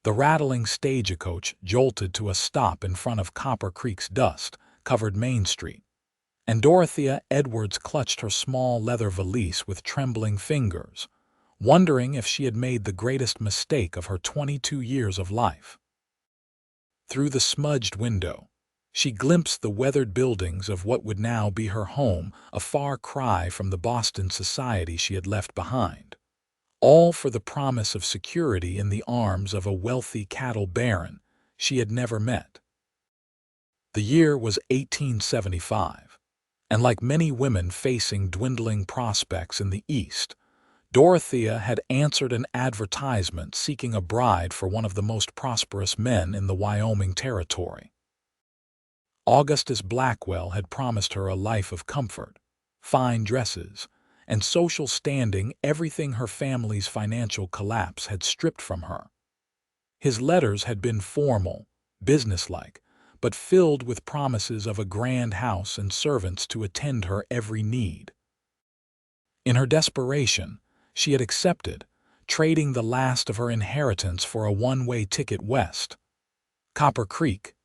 The rattling stagecoach jolted to a stop in front of Copper Creek's dust-covered Main Street, and Dorothea Edwards clutched her small leather valise with trembling fingers, wondering if she had made the greatest mistake of her 22 years of life. Through the smudged window, she glimpsed the weathered buildings of what would now be her home, a far cry from the Boston society she had left behind, all for the promise of security in the arms of a wealthy cattle baron she had never met. The year was 1875, and like many women facing dwindling prospects in the East, Dorothea had answered an advertisement seeking a bride for one of the most prosperous men in the Wyoming territory. Augustus Blackwell had promised her a life of comfort, fine dresses, and social standing, everything her family's financial collapse had stripped from her. His letters had been formal, businesslike, but filled with promises of a grand house and servants to attend her every need. In her desperation, she had accepted, trading the last of her inheritance for a one-way ticket west. Copper Creek.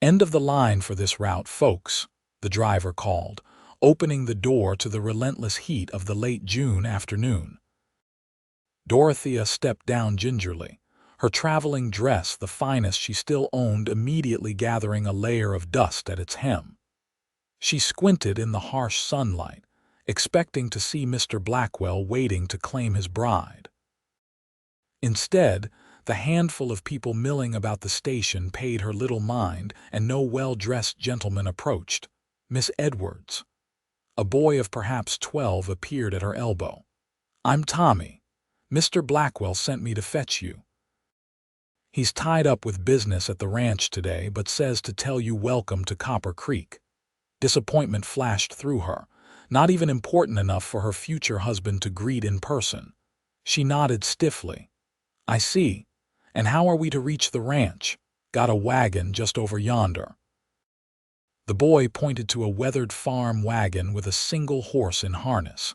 "End of the line for this route, folks," the driver called, opening the door to the relentless heat of the late June afternoon. Dorothea stepped down gingerly, her traveling dress the finest she still owned immediately gathering a layer of dust at its hem. She squinted in the harsh sunlight, expecting to see Mr. Blackwell waiting to claim his bride. Instead, the handful of people milling about the station paid her little mind, and no well-dressed gentleman approached. Miss Edwards, a boy of perhaps 12, appeared at her elbow. "I'm Tommy. Mr. Blackwell sent me to fetch you. He's tied up with business at the ranch today, but says to tell you welcome to Copper Creek." Disappointment flashed through her, not even important enough for her future husband to greet in person. She nodded stiffly. "I see. And how are we to reach the ranch? Got a wagon just over yonder." The boy pointed to a weathered farm wagon with a single horse in harness.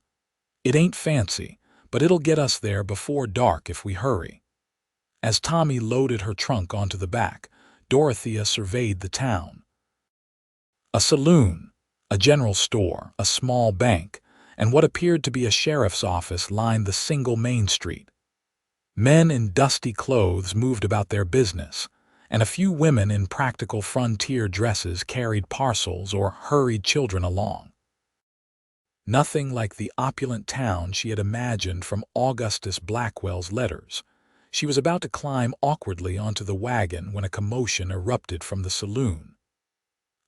"It ain't fancy, but it'll get us there before dark if we hurry." As Tommy loaded her trunk onto the back, Dorothea surveyed the town. A saloon, a general store, a small bank, and what appeared to be a sheriff's office lined the single Main Street. Men in dusty clothes moved about their business, and a few women in practical frontier dresses carried parcels or hurried children along. Nothing like the opulent town she had imagined from Augustus Blackwell's letters. She was about to climb awkwardly onto the wagon when a commotion erupted from the saloon.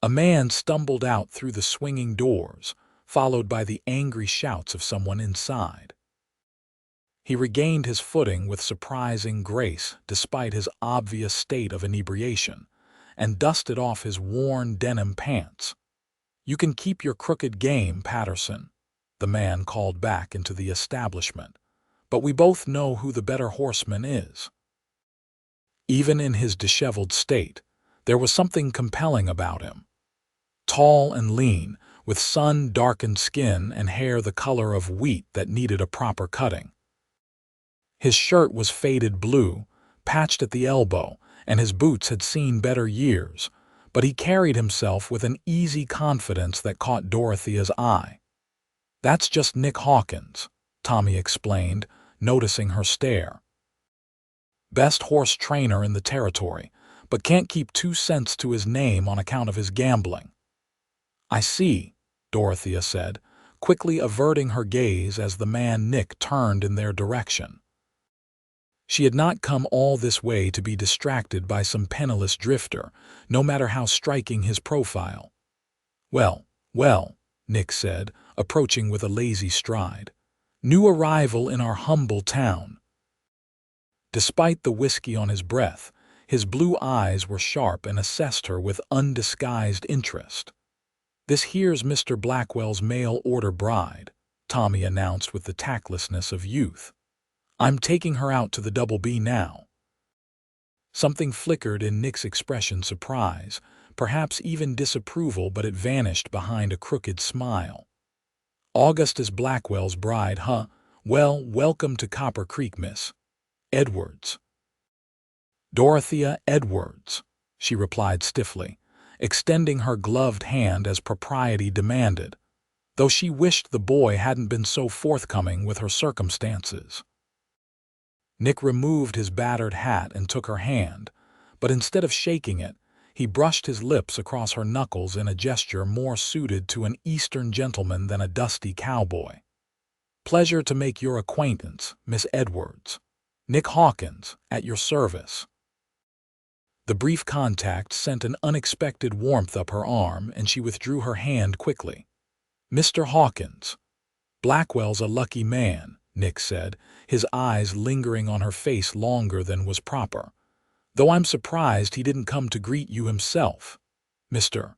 A man stumbled out through the swinging doors, followed by the angry shouts of someone inside. He regained his footing with surprising grace despite his obvious state of inebriation, and dusted off his worn denim pants. "You can keep your crooked game, Patterson," the man called back into the establishment, "but we both know who the better horseman is." Even in his disheveled state, there was something compelling about him. Tall and lean, with sun-darkened skin and hair the color of wheat that needed a proper cutting. His shirt was faded blue, patched at the elbow, and his boots had seen better years, but he carried himself with an easy confidence that caught Dorothea's eye. "That's just Nick Hawkins," Tommy explained, noticing her stare. "Best horse trainer in the territory, but can't keep 2 cents to his name on account of his gambling." "I see," Dorothea said, quickly averting her gaze as the man Nick turned in their direction. She had not come all this way to be distracted by some penniless drifter, no matter how striking his profile. "Well, well," Nick said, approaching with a lazy stride. "New arrival in our humble town." Despite the whiskey on his breath, his blue eyes were sharp and assessed her with undisguised interest. "This here's Mr. Blackwell's mail-order bride," Tommy announced with the tactlessness of youth. "I'm taking her out to the Double B now." Something flickered in Nick's expression, surprise, perhaps even disapproval, but it vanished behind a crooked smile. "Augustus Blackwell's bride, huh? Well, welcome to Copper Creek, Miss Edwards." "Dorothea Edwards," she replied stiffly, extending her gloved hand as propriety demanded, though she wished the boy hadn't been so forthcoming with her circumstances. Nick removed his battered hat and took her hand, but instead of shaking it, he brushed his lips across her knuckles in a gesture more suited to an Eastern gentleman than a dusty cowboy. "Pleasure to make your acquaintance, Miss Edwards. Nick Hawkins, at your service." The brief contact sent an unexpected warmth up her arm, and she withdrew her hand quickly. "Mr. Hawkins, Blackwell's a lucky man," Nick said, his eyes lingering on her face longer than was proper. "Though I'm surprised he didn't come to greet you himself. Mr.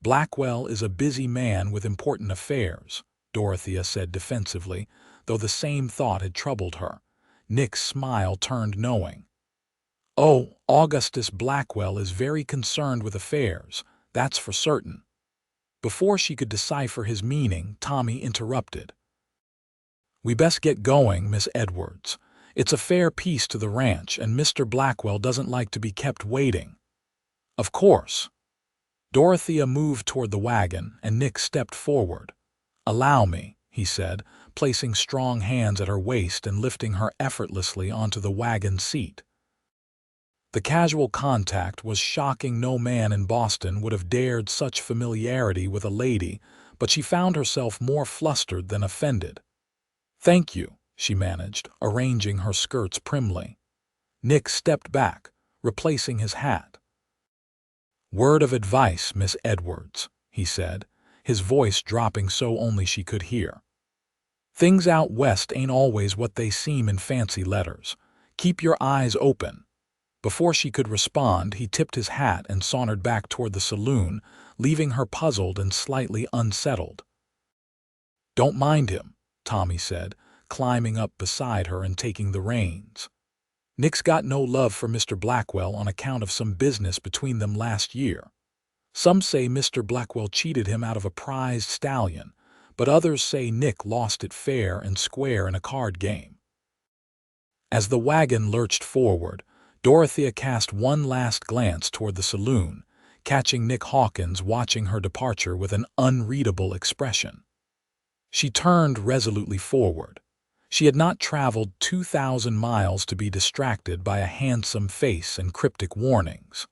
Blackwell is a busy man with important affairs," Dorothea said defensively, though the same thought had troubled her. Nick's smile turned knowing. "Oh, Augustus Blackwell is very concerned with affairs, that's for certain." Before she could decipher his meaning, Tommy interrupted. "We best get going, Miss Edwards. It's a fair piece to the ranch, and Mr. Blackwell doesn't like to be kept waiting." "Of course." Dorothea moved toward the wagon, and Nick stepped forward. "Allow me," he said, placing strong hands at her waist and lifting her effortlessly onto the wagon seat. The casual contact was shocking. No man in Boston would have dared such familiarity with a lady, but she found herself more flustered than offended. "Thank you," she managed, arranging her skirts primly. Nick stepped back, replacing his hat. "Word of advice, Miss Edwards," he said, his voice dropping so only she could hear. "Things out west ain't always what they seem in fancy letters. Keep your eyes open." Before she could respond, he tipped his hat and sauntered back toward the saloon, leaving her puzzled and slightly unsettled. "Don't mind him," Tommy said, climbing up beside her and taking the reins. "Nick's got no love for Mr. Blackwell on account of some business between them last year. Some say Mr. Blackwell cheated him out of a prized stallion, but others say Nick lost it fair and square in a card game." As the wagon lurched forward, Dorothea cast one last glance toward the saloon, catching Nick Hawkins watching her departure with an unreadable expression. She turned resolutely forward. She had not traveled 2,000 miles to be distracted by a handsome face and cryptic warnings.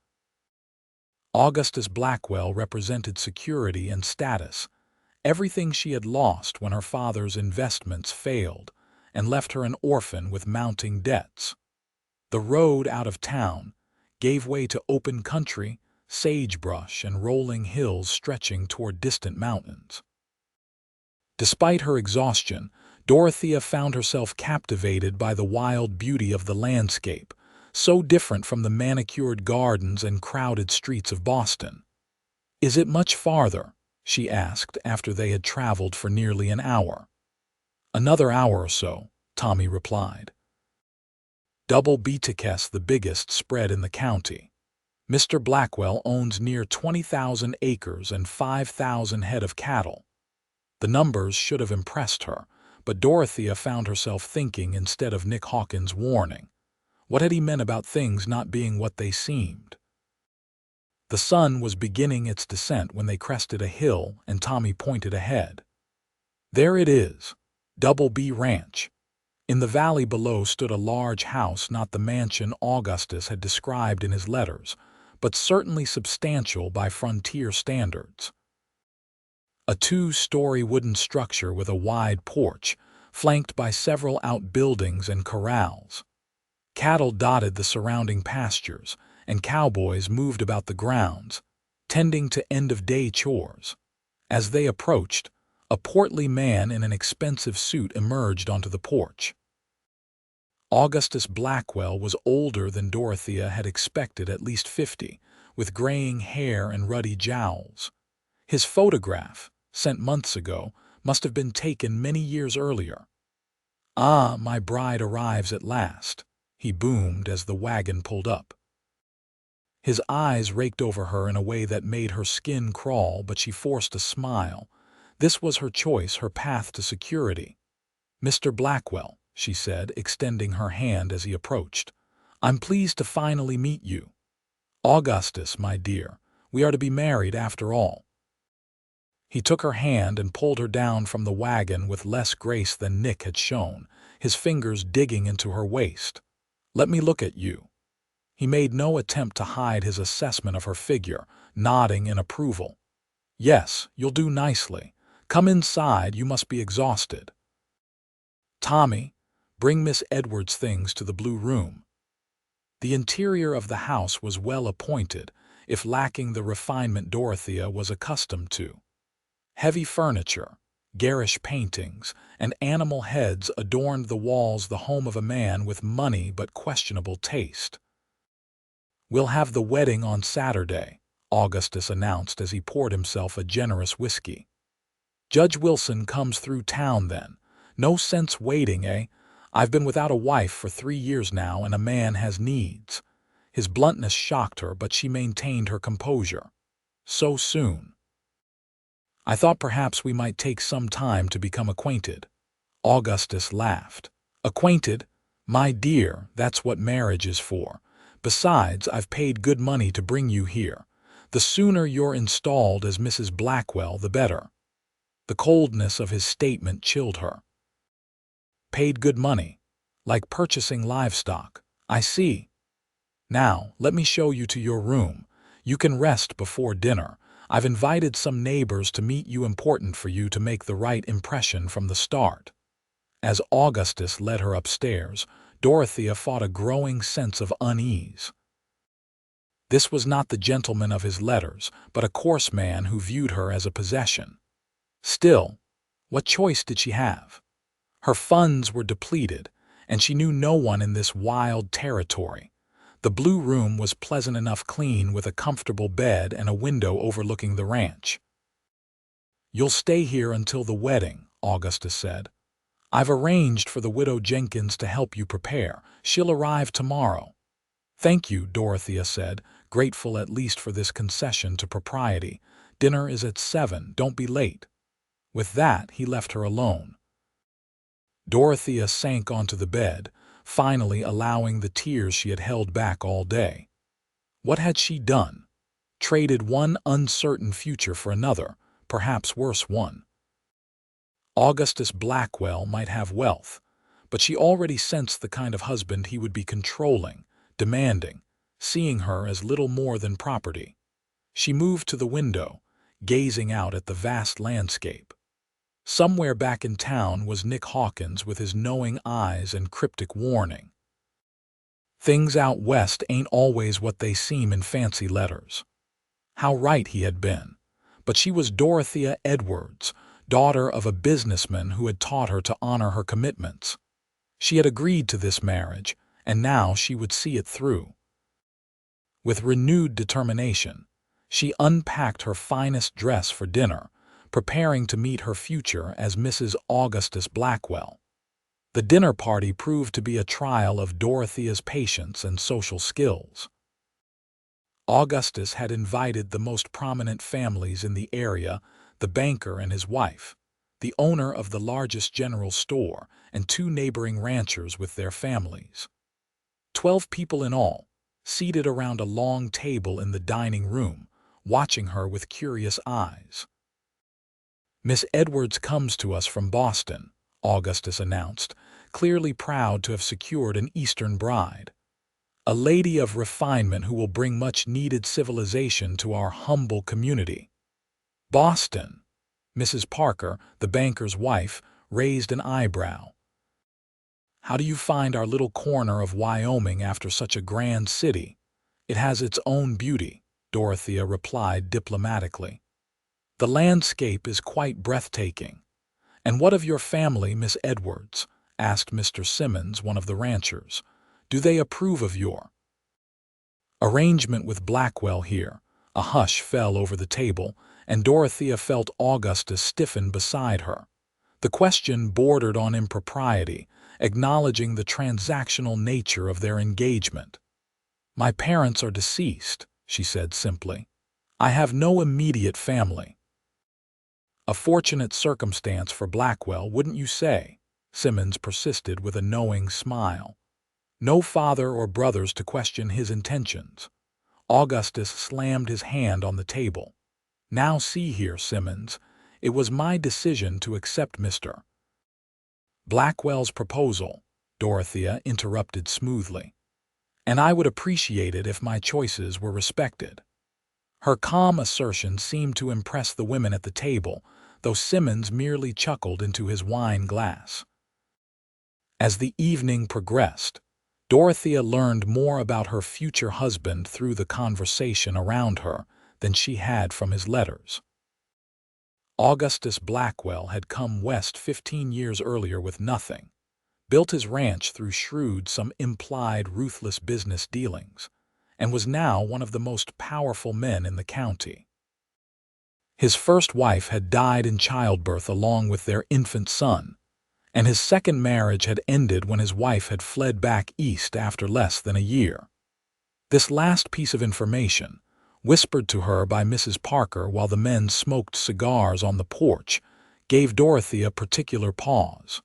Augustus Blackwell represented security and status, everything she had lost when her father's investments failed and left her an orphan with mounting debts. The road out of town gave way to open country, sagebrush, and rolling hills stretching toward distant mountains. Despite her exhaustion, Dorothea found herself captivated by the wild beauty of the landscape, so different from the manicured gardens and crowded streets of Boston. "Is it much farther?" she asked after they had traveled for nearly an hour. "Another hour or so," Tommy replied. Double Beaticus, the biggest spread in the county. Mr. Blackwell owns near 20,000 acres and 5,000 head of cattle. The numbers should have impressed her, but Dorothea found herself thinking instead of Nick Hawkins' warning. What had he meant about things not being what they seemed? The sun was beginning its descent when they crested a hill and Tommy pointed ahead. "There it is, Double B Ranch." In the valley below stood a large house, not the mansion Augustus had described in his letters, but certainly substantial by frontier standards. A 2-story wooden structure with a wide porch, flanked by several outbuildings and corrals. Cattle dotted the surrounding pastures, and cowboys moved about the grounds, tending to end-of-day chores. As they approached, a portly man in an expensive suit emerged onto the porch. Augustus Blackwell was older than Dorothea had expected, at least 50, with graying hair and ruddy jowls. His photograph, sent months ago, must have been taken many years earlier. "Ah, my bride arrives at last," he boomed as the wagon pulled up. His eyes raked over her in a way that made her skin crawl, but she forced a smile. This was her choice, her path to security. "Mr. Blackwell," she said, extending her hand as he approached. I'm pleased to finally meet you. Augustus, my dear, we are to be married after all." He took her hand and pulled her down from the wagon with less grace than Nick had shown, his fingers digging into her waist. "Let me look at you." He made no attempt to hide his assessment of her figure, nodding in approval. "Yes, you'll do nicely. Come inside, you must be exhausted. Tommy, bring Miss Edwards' things to the blue room." The interior of the house was well appointed, if lacking the refinement Dorothea was accustomed to. Heavy furniture, garish paintings, and animal heads adorned the walls, the home of a man with money but questionable taste. "We'll have the wedding on Saturday," Augustus announced as he poured himself a generous whiskey. "Judge Wilson comes through town then. No sense waiting, eh? I've been without a wife for 3 years now, and a man has needs." His bluntness shocked her, but she maintained her composure. "So soon?" "I thought perhaps we might take some time to become acquainted." Augustus laughed. "Acquainted? My dear, that's what marriage is for. Besides, I've paid good money to bring you here. The sooner you're installed as Mrs. Blackwell, the better." The coldness of his statement chilled her. "Paid good money? Like purchasing livestock. I see. Now, let me show you to your room. You can rest before dinner. I've invited some neighbors to meet you, important for you to make the right impression from the start." As Augustus led her upstairs, Dorothea fought a growing sense of unease. This was not the gentleman of his letters, but a coarse man who viewed her as a possession. Still, what choice did she have? Her funds were depleted, and she knew no one in this wild territory. The blue room was pleasant enough, clean, with a comfortable bed and a window overlooking the ranch. "You'll stay here until the wedding," Augustus said. "I've arranged for the widow Jenkins to help you prepare. She'll arrive tomorrow." "Thank you," Dorothea said, grateful at least for this concession to propriety. "Dinner is at 7. Don't be late." With that, he left her alone. Dorothea sank onto the bed, finally allowing the tears she had held back all day. What had she done? Traded one uncertain future for another, perhaps worse one. Augustus Blackwell might have wealth, but she already sensed the kind of husband he would be: controlling, demanding, seeing her as little more than property. She moved to the window, gazing out at the vast landscape. Somewhere back in town was Nick Hawkins with his knowing eyes and cryptic warning. Things out west ain't always what they seem in fancy letters. How right he had been. But she was Dorothea Edwards, daughter of a businessman who had taught her to honor her commitments. She had agreed to this marriage, and now she would see it through. With renewed determination, she unpacked her finest dress for dinner, preparing to meet her future as Mrs. Augustus Blackwell. The dinner party proved to be a trial of Dorothea's patience and social skills. Augustus had invited the most prominent families in the area, the banker and his wife, the owner of the largest general store, and 2 neighboring ranchers with their families. 12 people in all, seated around a long table in the dining room, watching her with curious eyes. "Miss Edwards comes to us from Boston," Augustus announced, clearly proud to have secured an Eastern bride. "A lady of refinement who will bring much-needed civilization to our humble community." "Boston?" Mrs. Parker, the banker's wife, raised an eyebrow. "How do you find our little corner of Wyoming after such a grand city?" "It has its own beauty," Dorothea replied diplomatically. "The landscape is quite breathtaking." "And what of your family, Miss Edwards?" asked Mr. Simmons, one of the ranchers. "Do they approve of your arrangement with Blackwell here?" A hush fell over the table, and Dorothea felt Augustus stiffen beside her. The question bordered on impropriety, acknowledging the transactional nature of their engagement. "My parents are deceased," she said simply. "I have no immediate family." "A fortunate circumstance for Blackwell, wouldn't you say?" Simmons persisted with a knowing smile. No father or brothers to question his intentions. Augustus slammed his hand on the table. Now see here, Simmons. It was my decision to accept Mr. Blackwell's proposal, Dorothea interrupted smoothly. And I would appreciate it if my choices were respected. Her calm assertion seemed to impress the women at the table, though Simmons merely chuckled into his wine glass. As the evening progressed, Dorothea learned more about her future husband through the conversation around her than she had from his letters. Augustus Blackwell had come west 15 years earlier with nothing, built his ranch through shrewd, some implied ruthless business dealings, and was now one of the most powerful men in the county. His first wife had died in childbirth along with their infant son, and his second marriage had ended when his wife had fled back east after less than a year. This last piece of information, whispered to her by Mrs. Parker while the men smoked cigars on the porch, gave Dorothea particular pause.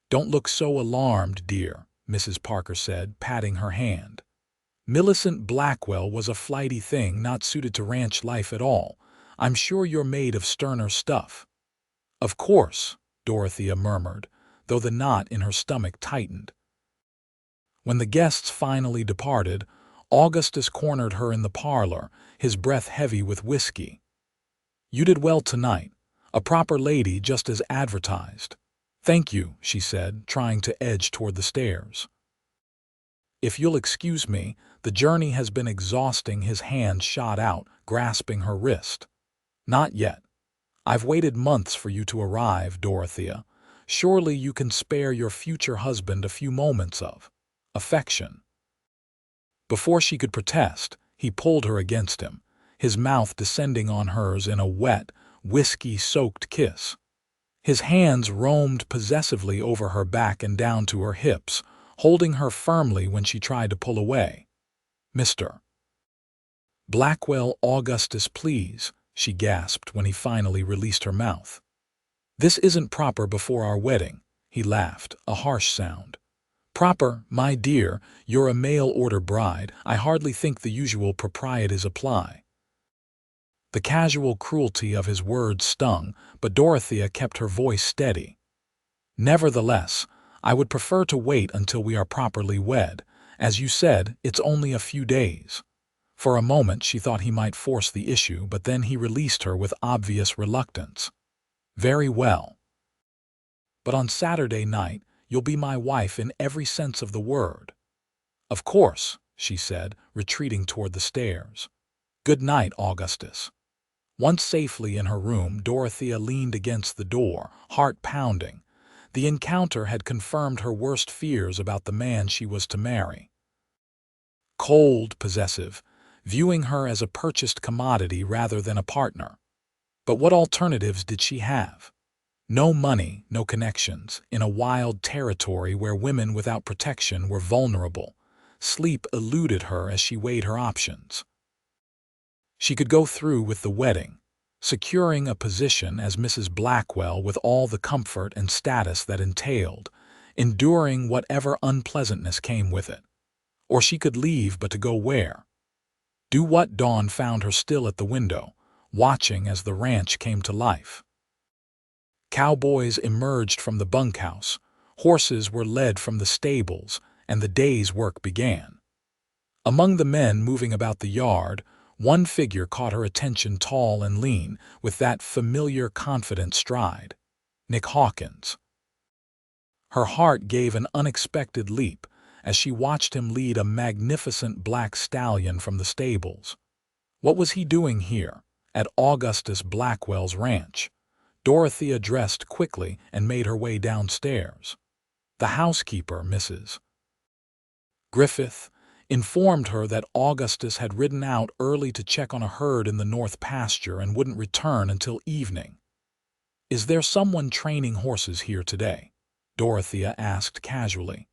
"Don't look so alarmed, dear," Mrs. Parker said, patting her hand. "Millicent Blackwell was a flighty thing not suited to ranch life at all. I'm sure you're made of sterner stuff." "Of course," Dorothea murmured, though the knot in her stomach tightened. When the guests finally departed, Augustus cornered her in the parlor, his breath heavy with whiskey. "You did well tonight. A proper lady just as advertised." "Thank you," she said, trying to edge toward the stairs. "If you'll excuse me, the journey has been exhausting." His hand shot out, grasping her wrist. "Not yet. I've waited months for you to arrive, Dorothea. Surely you can spare your future husband a few moments of affection." Before she could protest, he pulled her against him, his mouth descending on hers in a wet, whiskey-soaked kiss. His hands roamed possessively over her back and down to her hips, holding her firmly when she tried to pull away. "Mr. Blackwell, Augustus, please," she gasped when he finally released her mouth. "This isn't proper before our wedding," he laughed, a harsh sound. "Proper, my dear, you're a mail-order bride. I hardly think the usual proprieties apply." The casual cruelty of his words stung, but Dorothea kept her voice steady. "Nevertheless, I would prefer to wait until we are properly wed. As you said, it's only a few days." For a moment she thought he might force the issue, but then he released her with obvious reluctance. "Very well. But on Saturday night, you'll be my wife in every sense of the word." "Of course," she said, retreating toward the stairs. "Good night, Augustus." Once safely in her room, Dorothea leaned against the door, heart pounding. The encounter had confirmed her worst fears about the man she was to marry. Cold, possessive, viewing her as a purchased commodity rather than a partner. But what alternatives did she have? No money, no connections, in a wild territory where women without protection were vulnerable. Sleep eluded her as she weighed her options. She could go through with the wedding, securing a position as Mrs. Blackwell with all the comfort and status that entailed, enduring whatever unpleasantness came with it. Or she could leave, but to go where? Do what? Dawn found her still at the window, watching as the ranch came to life. Cowboys emerged from the bunkhouse, horses were led from the stables, and the day's work began. Among the men moving about the yard, one figure caught her attention, tall and lean, with that familiar, confident stride. Nick Hawkins. Her heart gave an unexpected leap as she watched him lead a magnificent black stallion from the stables. What was he doing here, at Augustus Blackwell's ranch? Dorothea dressed quickly and made her way downstairs. The housekeeper, Mrs. Griffith, informed her that Augustus had ridden out early to check on a herd in the north pasture and wouldn't return until evening. "Is there someone training horses here today?" Dorothea asked casually.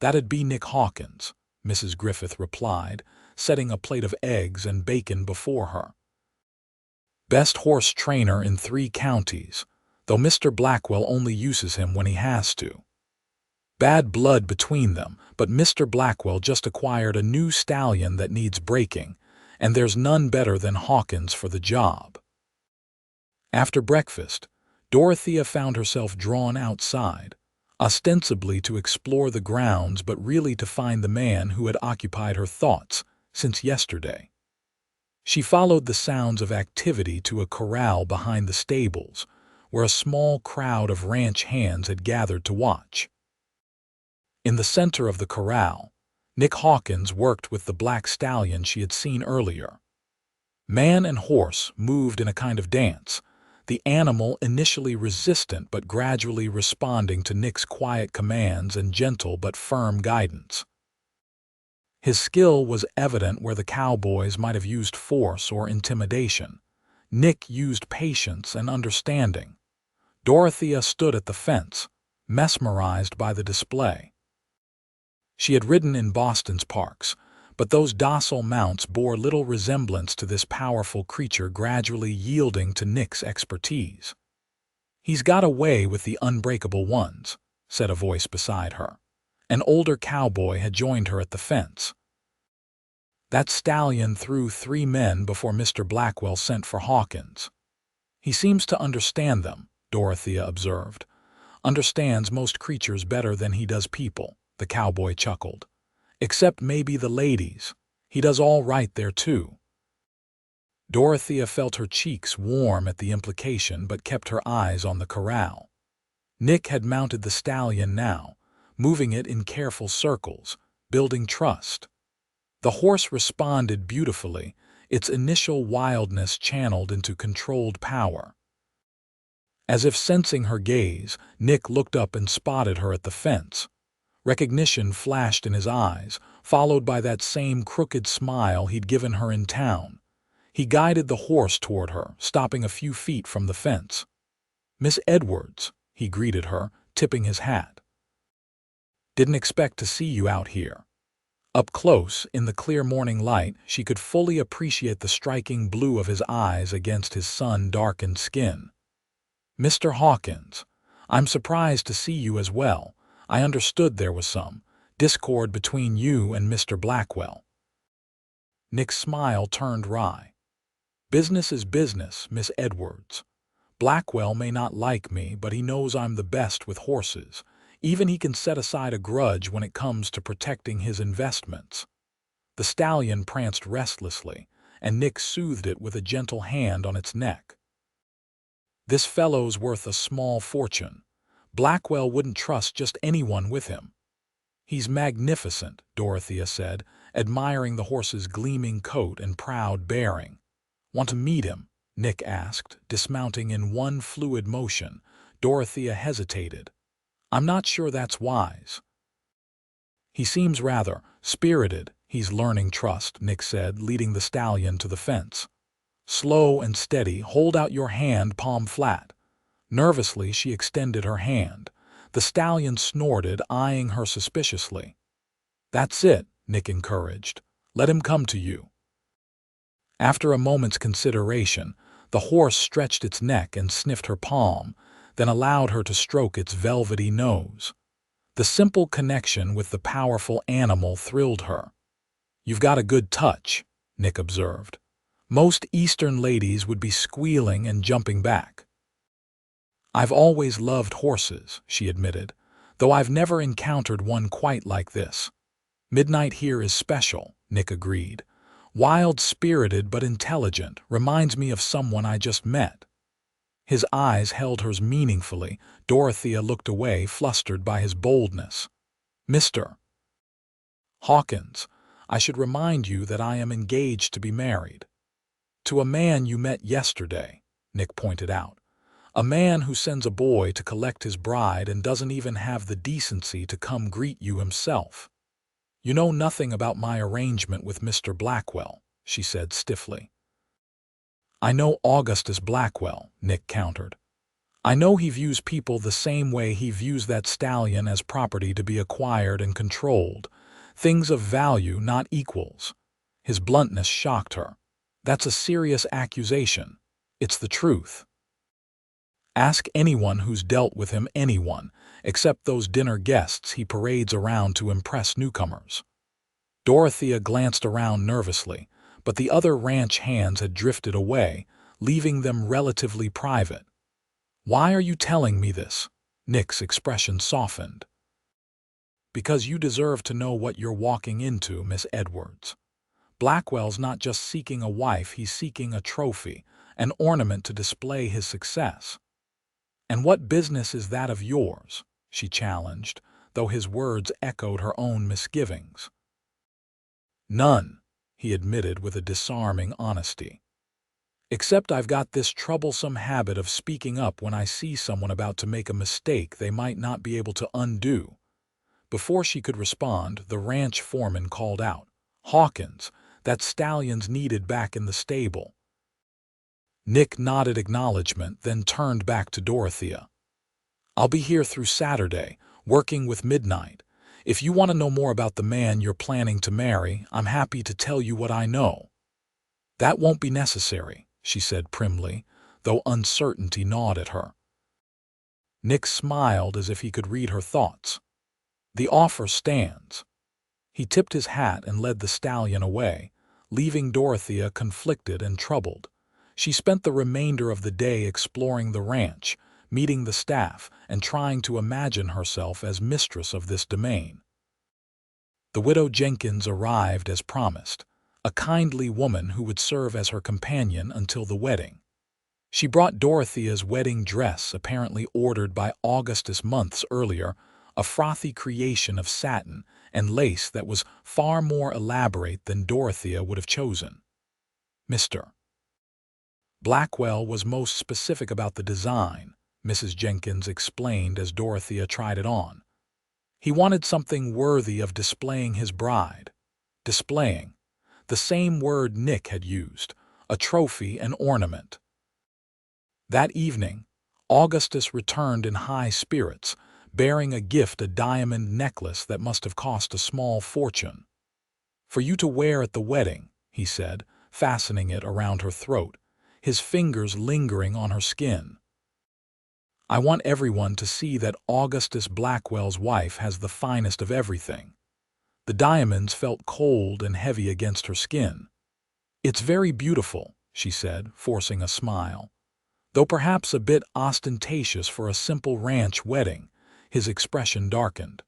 "That'd be Nick Hawkins," Mrs. Griffith replied, setting a plate of eggs and bacon before her. "Best horse trainer in 3 counties, though Mr. Blackwell only uses him when he has to." Bad blood between them, but Mr. Blackwell just acquired a new stallion that needs breaking, and there's none better than Hawkins for the job. After breakfast, Dorothea found herself drawn outside, ostensibly to explore the grounds but really to find the man who had occupied her thoughts since yesterday. She followed the sounds of activity to a corral behind the stables, where a small crowd of ranch hands had gathered to watch. In the center of the corral, Nick Hawkins worked with the black stallion she had seen earlier. Man and horse moved in a kind of dance, the animal initially resistant but gradually responding to Nick's quiet commands and gentle but firm guidance. His skill was evident where the cowboys might have used force or intimidation. Nick used patience and understanding. Dorothea stood at the fence, mesmerized by the display. She had ridden in Boston's parks, but those docile mounts bore little resemblance to this powerful creature gradually yielding to Nick's expertise. "He's got away with the unbreakable ones," said a voice beside her. An older cowboy had joined her at the fence. "That stallion threw 3 men before Mr. Blackwell sent for Hawkins. He seems to understand them," Dorothea observed. "Understands most creatures better than he does people," the cowboy chuckled. "Except maybe the ladies. He does all right there, too." Dorothea felt her cheeks warm at the implication but kept her eyes on the corral. Nick had mounted the stallion now, moving it in careful circles, building trust. The horse responded beautifully, its initial wildness channeled into controlled power. As if sensing her gaze, Nick looked up and spotted her at the fence. Recognition flashed in his eyes, followed by that same crooked smile he'd given her in town. He guided the horse toward her, stopping a few feet from the fence. "Miss Edwards," he greeted her, tipping his hat. "Didn't expect to see you out here." Up close, in the clear morning light, she could fully appreciate the striking blue of his eyes against his sun-darkened skin. "Mr. Hawkins, I'm surprised to see you as well. I understood there was some discord between you and Mr. Blackwell." Nick's smile turned wry. "Business is business, Miss Edwards. Blackwell may not like me, but he knows I'm the best with horses. Even he can set aside a grudge when it comes to protecting his investments." The stallion pranced restlessly, and Nick soothed it with a gentle hand on its neck. "This fellow's worth a small fortune. Blackwell wouldn't trust just anyone with him." "He's magnificent," Dorothea said, admiring the horse's gleaming coat and proud bearing. "Want to meet him?" Nick asked, dismounting in one fluid motion. Dorothea hesitated. "I'm not sure that's wise." "He seems rather spirited. He's learning trust," Nick said, leading the stallion to the fence. "Slow and steady, hold out your hand palm flat." Nervously, she extended her hand. The stallion snorted, eyeing her suspiciously. "That's it," Nick encouraged. "Let him come to you." After a moment's consideration, the horse stretched its neck and sniffed her palm, then allowed her to stroke its velvety nose. The simple connection with the powerful animal thrilled her. "You've got a good touch," Nick observed. "Most Eastern ladies would be squealing and jumping back." "I've always loved horses," she admitted, "though I've never encountered one quite like this." "Midnight here is special," Nick agreed. "Wild-spirited but intelligent, reminds me of someone I just met." His eyes held hers meaningfully. Dorothea looked away, flustered by his boldness. "Mr. Hawkins, I should remind you that I am engaged to be married." "To a man you met yesterday," Nick pointed out. "A man who sends a boy to collect his bride and doesn't even have the decency to come greet you himself." "You know nothing about my arrangement with Mr. Blackwell," she said stiffly. "I know Augustus Blackwell," Nick countered. "I know he views people the same way he views that stallion, as property to be acquired and controlled. Things of value, not equals." His bluntness shocked her. "That's a serious accusation. It's the truth. Ask anyone who's dealt with him, anyone, except those dinner guests he parades around to impress newcomers. Dorothea glanced around nervously, but the other ranch hands had drifted away, leaving them relatively private. "Why are you telling me this?" Nick's expression softened. "Because you deserve to know what you're walking into, Miss Edwards. Blackwell's not just seeking a wife, he's seeking a trophy, an ornament to display his success." "And what business is that of yours?" she challenged, though his words echoed her own misgivings. "None," he admitted with a disarming honesty. "Except I've got this troublesome habit of speaking up when I see someone about to make a mistake they might not be able to undo." Before she could respond, the ranch foreman called out, "Hawkins, that stallion's needed back in the stable." Nick nodded acknowledgement, then turned back to Dorothea. "I'll be here through Saturday, working with midnight. If you want to know more about the man you're planning to marry, I'm happy to tell you what I know." "That won't be necessary," she said primly, though uncertainty gnawed at her. Nick smiled as if he could read her thoughts. "The offer stands." He tipped his hat and led the stallion away, leaving Dorothea conflicted and troubled. She spent the remainder of the day exploring the ranch, meeting the staff, and trying to imagine herself as mistress of this domain. The widow Jenkins arrived as promised, a kindly woman who would serve as her companion until the wedding. She brought Dorothea's wedding dress, apparently ordered by Augustus months earlier, a frothy creation of satin and lace that was far more elaborate than Dorothea would have chosen. Mr. Blackwell was most specific about the design, Mrs. Jenkins explained as Dorothea tried it on. He wanted something worthy of displaying his bride. Displaying. The same word Nick had used, a trophy and ornament. That evening, Augustus returned in high spirits, bearing a gift, a diamond necklace that must have cost a small fortune. "For you to wear at the wedding," he said, fastening it around her throat, his fingers lingering on her skin. "I want everyone to see that Augustus Blackwell's wife has the finest of everything." The diamonds felt cold and heavy against her skin. "It's very beautiful," she said, forcing a smile. Though perhaps a bit ostentatious for a simple ranch wedding, his expression darkened.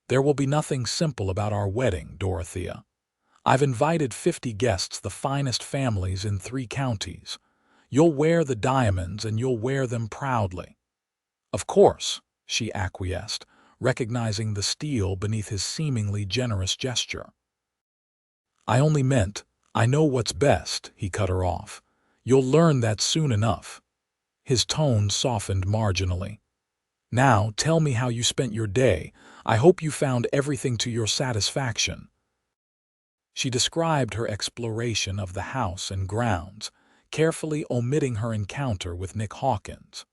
"There will be nothing simple about our wedding, Dorothea. I've invited 50 guests, the finest families in 3 counties. You'll wear the diamonds and you'll wear them proudly." "Of course," she acquiesced, recognizing the steel beneath his seemingly generous gesture. "I only meant, I know what's best," he cut her off. "You'll learn that soon enough." His tone softened marginally. "Now tell me how you spent your day. I hope you found everything to your satisfaction." She described her exploration of the house and grounds, carefully omitting her encounter with Nick Hawkins.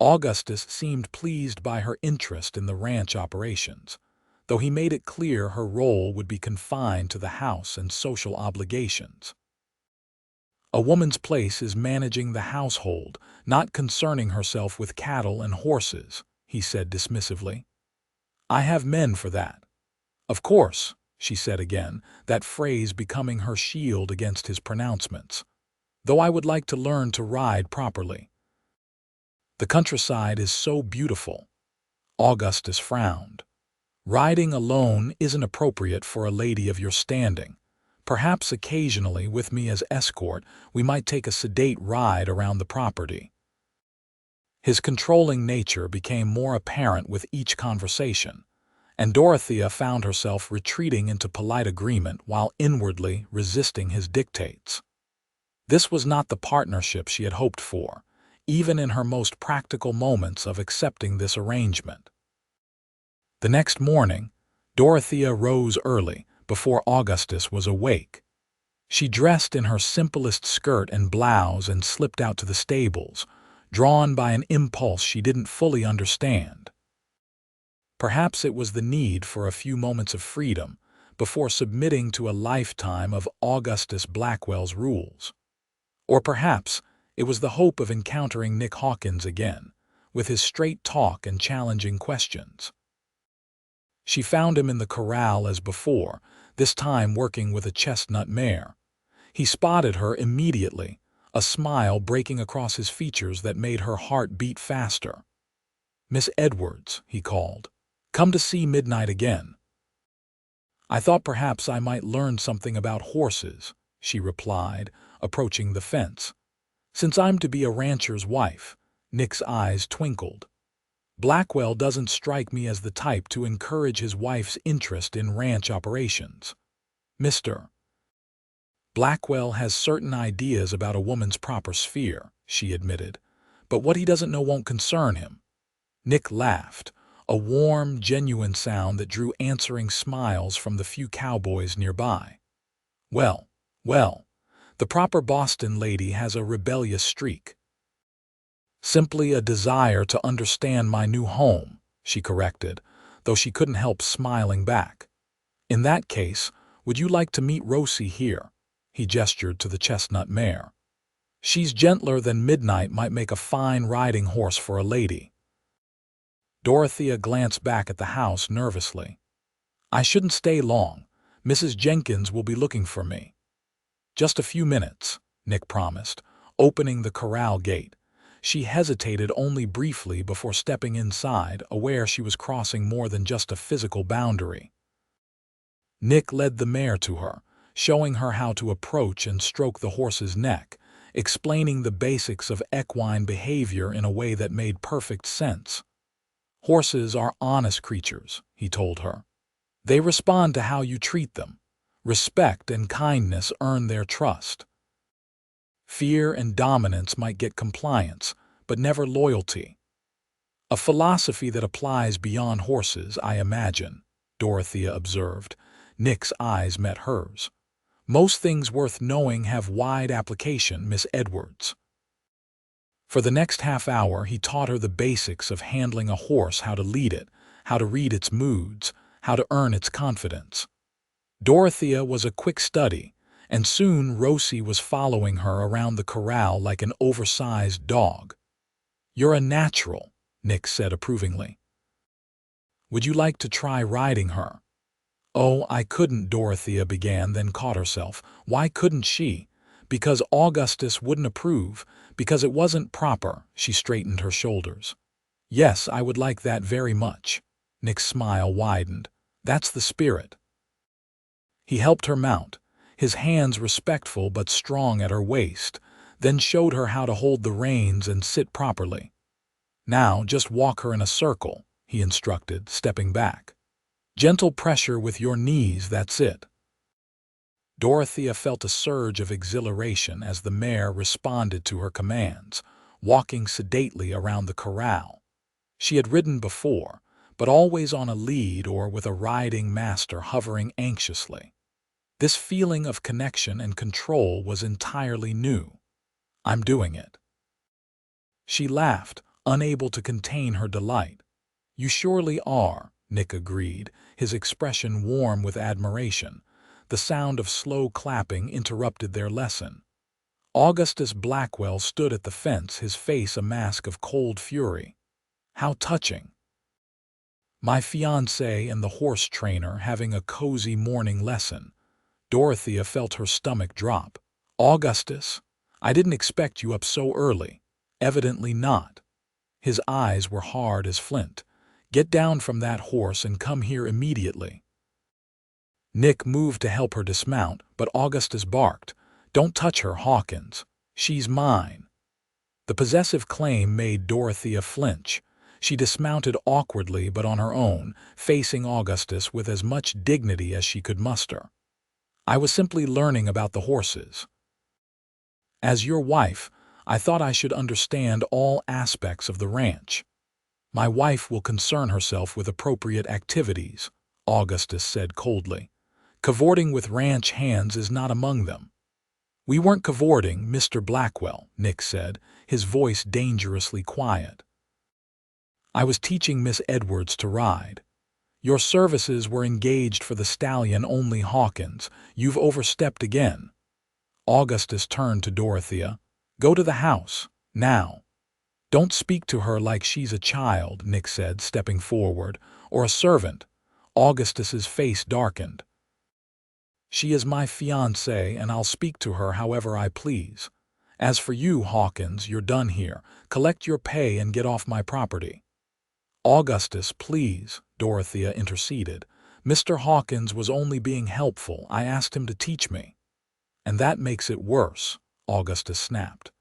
Augustus seemed pleased by her interest in the ranch operations, though he made it clear her role would be confined to the house and social obligations. "A woman's place is managing the household, not concerning herself with cattle and horses," he said dismissively. "I have men for that." "Of course," she said again, that phrase becoming her shield against his pronouncements. "Though I would like to learn to ride properly." "The countryside is so beautiful." Augustus frowned. "Riding alone isn't appropriate for a lady of your standing. Perhaps occasionally, with me as escort, we might take a sedate ride around the property." His controlling nature became more apparent with each conversation, and Dorothea found herself retreating into polite agreement while inwardly resisting his dictates. This was not the partnership she had hoped for, even in her most practical moments of accepting this arrangement. The next morning, Dorothea rose early, before Augustus was awake. She dressed in her simplest skirt and blouse and slipped out to the stables, drawn by an impulse she didn't fully understand. Perhaps it was the need for a few moments of freedom before submitting to a lifetime of Augustus Blackwell's rules. Or perhaps it was the hope of encountering Nick Hawkins again, with his straight talk and challenging questions. She found him in the corral as before, this time working with a chestnut mare. He spotted her immediately, a smile breaking across his features that made her heart beat faster. "Miss Edwards," he called. "Come to see Midnight again." "I thought perhaps I might learn something about horses," she replied, approaching the fence. "Since I'm to be a rancher's wife." Nick's eyes twinkled. "Blackwell doesn't strike me as the type to encourage his wife's interest in ranch operations. Mr. Blackwell has certain ideas about a woman's proper sphere," she admitted, "but what he doesn't know won't concern him." Nick laughed, a warm, genuine sound that drew answering smiles from the few cowboys nearby. Well, the proper Boston lady has a rebellious streak. "Simply a desire to understand my new home," she corrected, though she couldn't help smiling back. "In that case, would you like to meet Rosie here?" He gestured to the chestnut mare. "She's gentler than Midnight might make a fine riding horse for a lady." Dorothea glanced back at the house nervously. "I shouldn't stay long. Mrs. Jenkins will be looking for me." "Just a few minutes," Nick promised, opening the corral gate. She hesitated only briefly before stepping inside, aware she was crossing more than just a physical boundary. Nick led the mare to her, showing her how to approach and stroke the horse's neck, explaining the basics of equine behavior in a way that made perfect sense. "Horses are honest creatures," he told her. "They respond to how you treat them. Respect and kindness earn their trust. Fear and dominance might get compliance, but never loyalty. A philosophy that applies beyond horses, I imagine," Dorothea observed. Nick's eyes met hers. "Most things worth knowing have wide application, Miss Edwards." For the next half hour, he taught her the basics of handling a horse, how to lead it, how to read its moods, how to earn its confidence. Dorothea was a quick study, and soon Rosie was following her around the corral like an oversized dog. "You're a natural," Nick said approvingly. "Would you like to try riding her?" "Oh, I couldn't," Dorothea began, then caught herself. Why couldn't she? Because Augustus wouldn't approve, because it wasn't proper. She straightened her shoulders. "Yes, I would like that very much." Nick's smile widened. "That's the spirit." He helped her mount, his hands respectful but strong at her waist, then showed her how to hold the reins and sit properly. "Now just walk her in a circle," he instructed, stepping back. "Gentle pressure with your knees, that's it." Dorothea felt a surge of exhilaration as the mare responded to her commands, walking sedately around the corral. She had ridden before, but always on a lead or with a riding master hovering anxiously. This feeling of connection and control was entirely new. "I'm doing it." She laughed, unable to contain her delight. "You surely are," Nick agreed, his expression warm with admiration. The sound of slow clapping interrupted their lesson. Augustus Blackwell stood at the fence, his face a mask of cold fury. "How touching. My fiancé and the horse trainer having a cozy morning lesson." Dorothea felt her stomach drop. "Augustus, I didn't expect you up so early." "Evidently not." His eyes were hard as flint. "Get down from that horse and come here immediately." Nick moved to help her dismount, but Augustus barked, "Don't touch her, Hawkins. She's mine." The possessive claim made Dorothea flinch. She dismounted awkwardly but on her own, facing Augustus with as much dignity as she could muster. "I was simply learning about the horses. As your wife, I thought I should understand all aspects of the ranch." "My wife will concern herself with appropriate activities," Augustus said coldly. "Cavorting with ranch hands is not among them." "We weren't cavorting, Mr. Blackwell," Nick said, his voice dangerously quiet. "I was teaching Miss Edwards to ride. Your services were engaged for the stallion only, Hawkins. You've overstepped again." Augustus turned to Dorothea. "Go to the house, now." Don't speak to her like she's a child, Nick said, stepping forward, or a servant. Augustus's face darkened. She is my fiancé, and I'll speak to her however I please. As for you, Hawkins, you're done here. Collect your pay and get off my property. Augustus, please, Dorothea interceded. Mr. Hawkins was only being helpful. I asked him to teach me. And that makes it worse, Augustus snapped.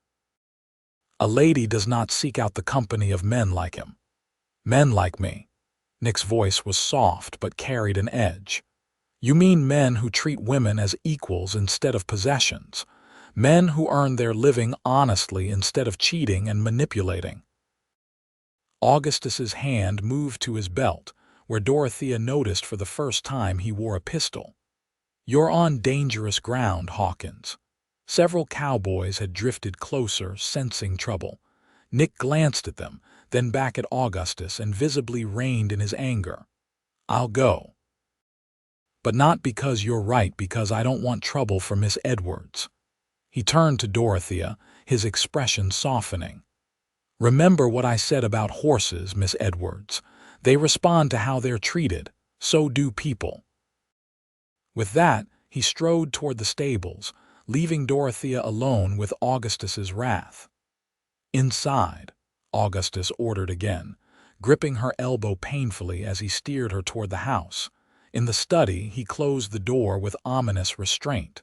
A lady does not seek out the company of men like him. Men like me. Nick's voice was soft but carried an edge. You mean men who treat women as equals instead of possessions. Men who earn their living honestly instead of cheating and manipulating. Augustus's hand moved to his belt, where Dorothea noticed for the first time he wore a pistol. You're on dangerous ground, Hawkins. Several cowboys had drifted closer, sensing trouble. Nick glanced at them, then back at Augustus, and visibly reined in his anger. I'll go. But not because you're right, because I don't want trouble for Miss Edwards. He turned to Dorothea, his expression softening. Remember what I said about horses, Miss Edwards. They respond to how they're treated. So do people. With that, he strode toward the stables, leaving Dorothea alone with Augustus's wrath. Inside, Augustus ordered again, gripping her elbow painfully as he steered her toward the house. In the study, he closed the door with ominous restraint.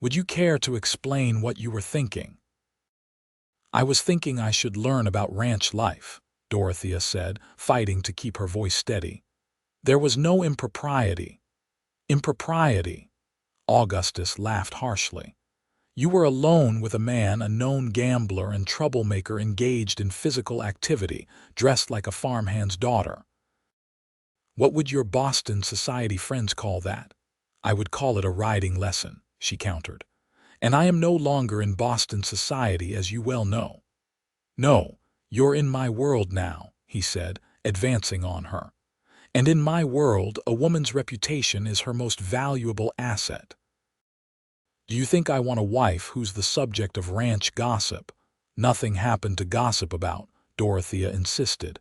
Would you care to explain what you were thinking? I was thinking I should learn about ranch life, Dorothea said, fighting to keep her voice steady. There was no impropriety. Impropriety? Augustus laughed harshly. You were alone with a man, a known gambler and troublemaker engaged in physical activity, dressed like a farmhand's daughter. What would your Boston society friends call that? I would call it a riding lesson, she countered. And I am no longer in Boston society, as you well know. No, you're in my world now, he said, advancing on her. And in my world, a woman's reputation is her most valuable asset. Do you think I want a wife who's the subject of ranch gossip? Nothing happened to gossip about, Dorothea insisted.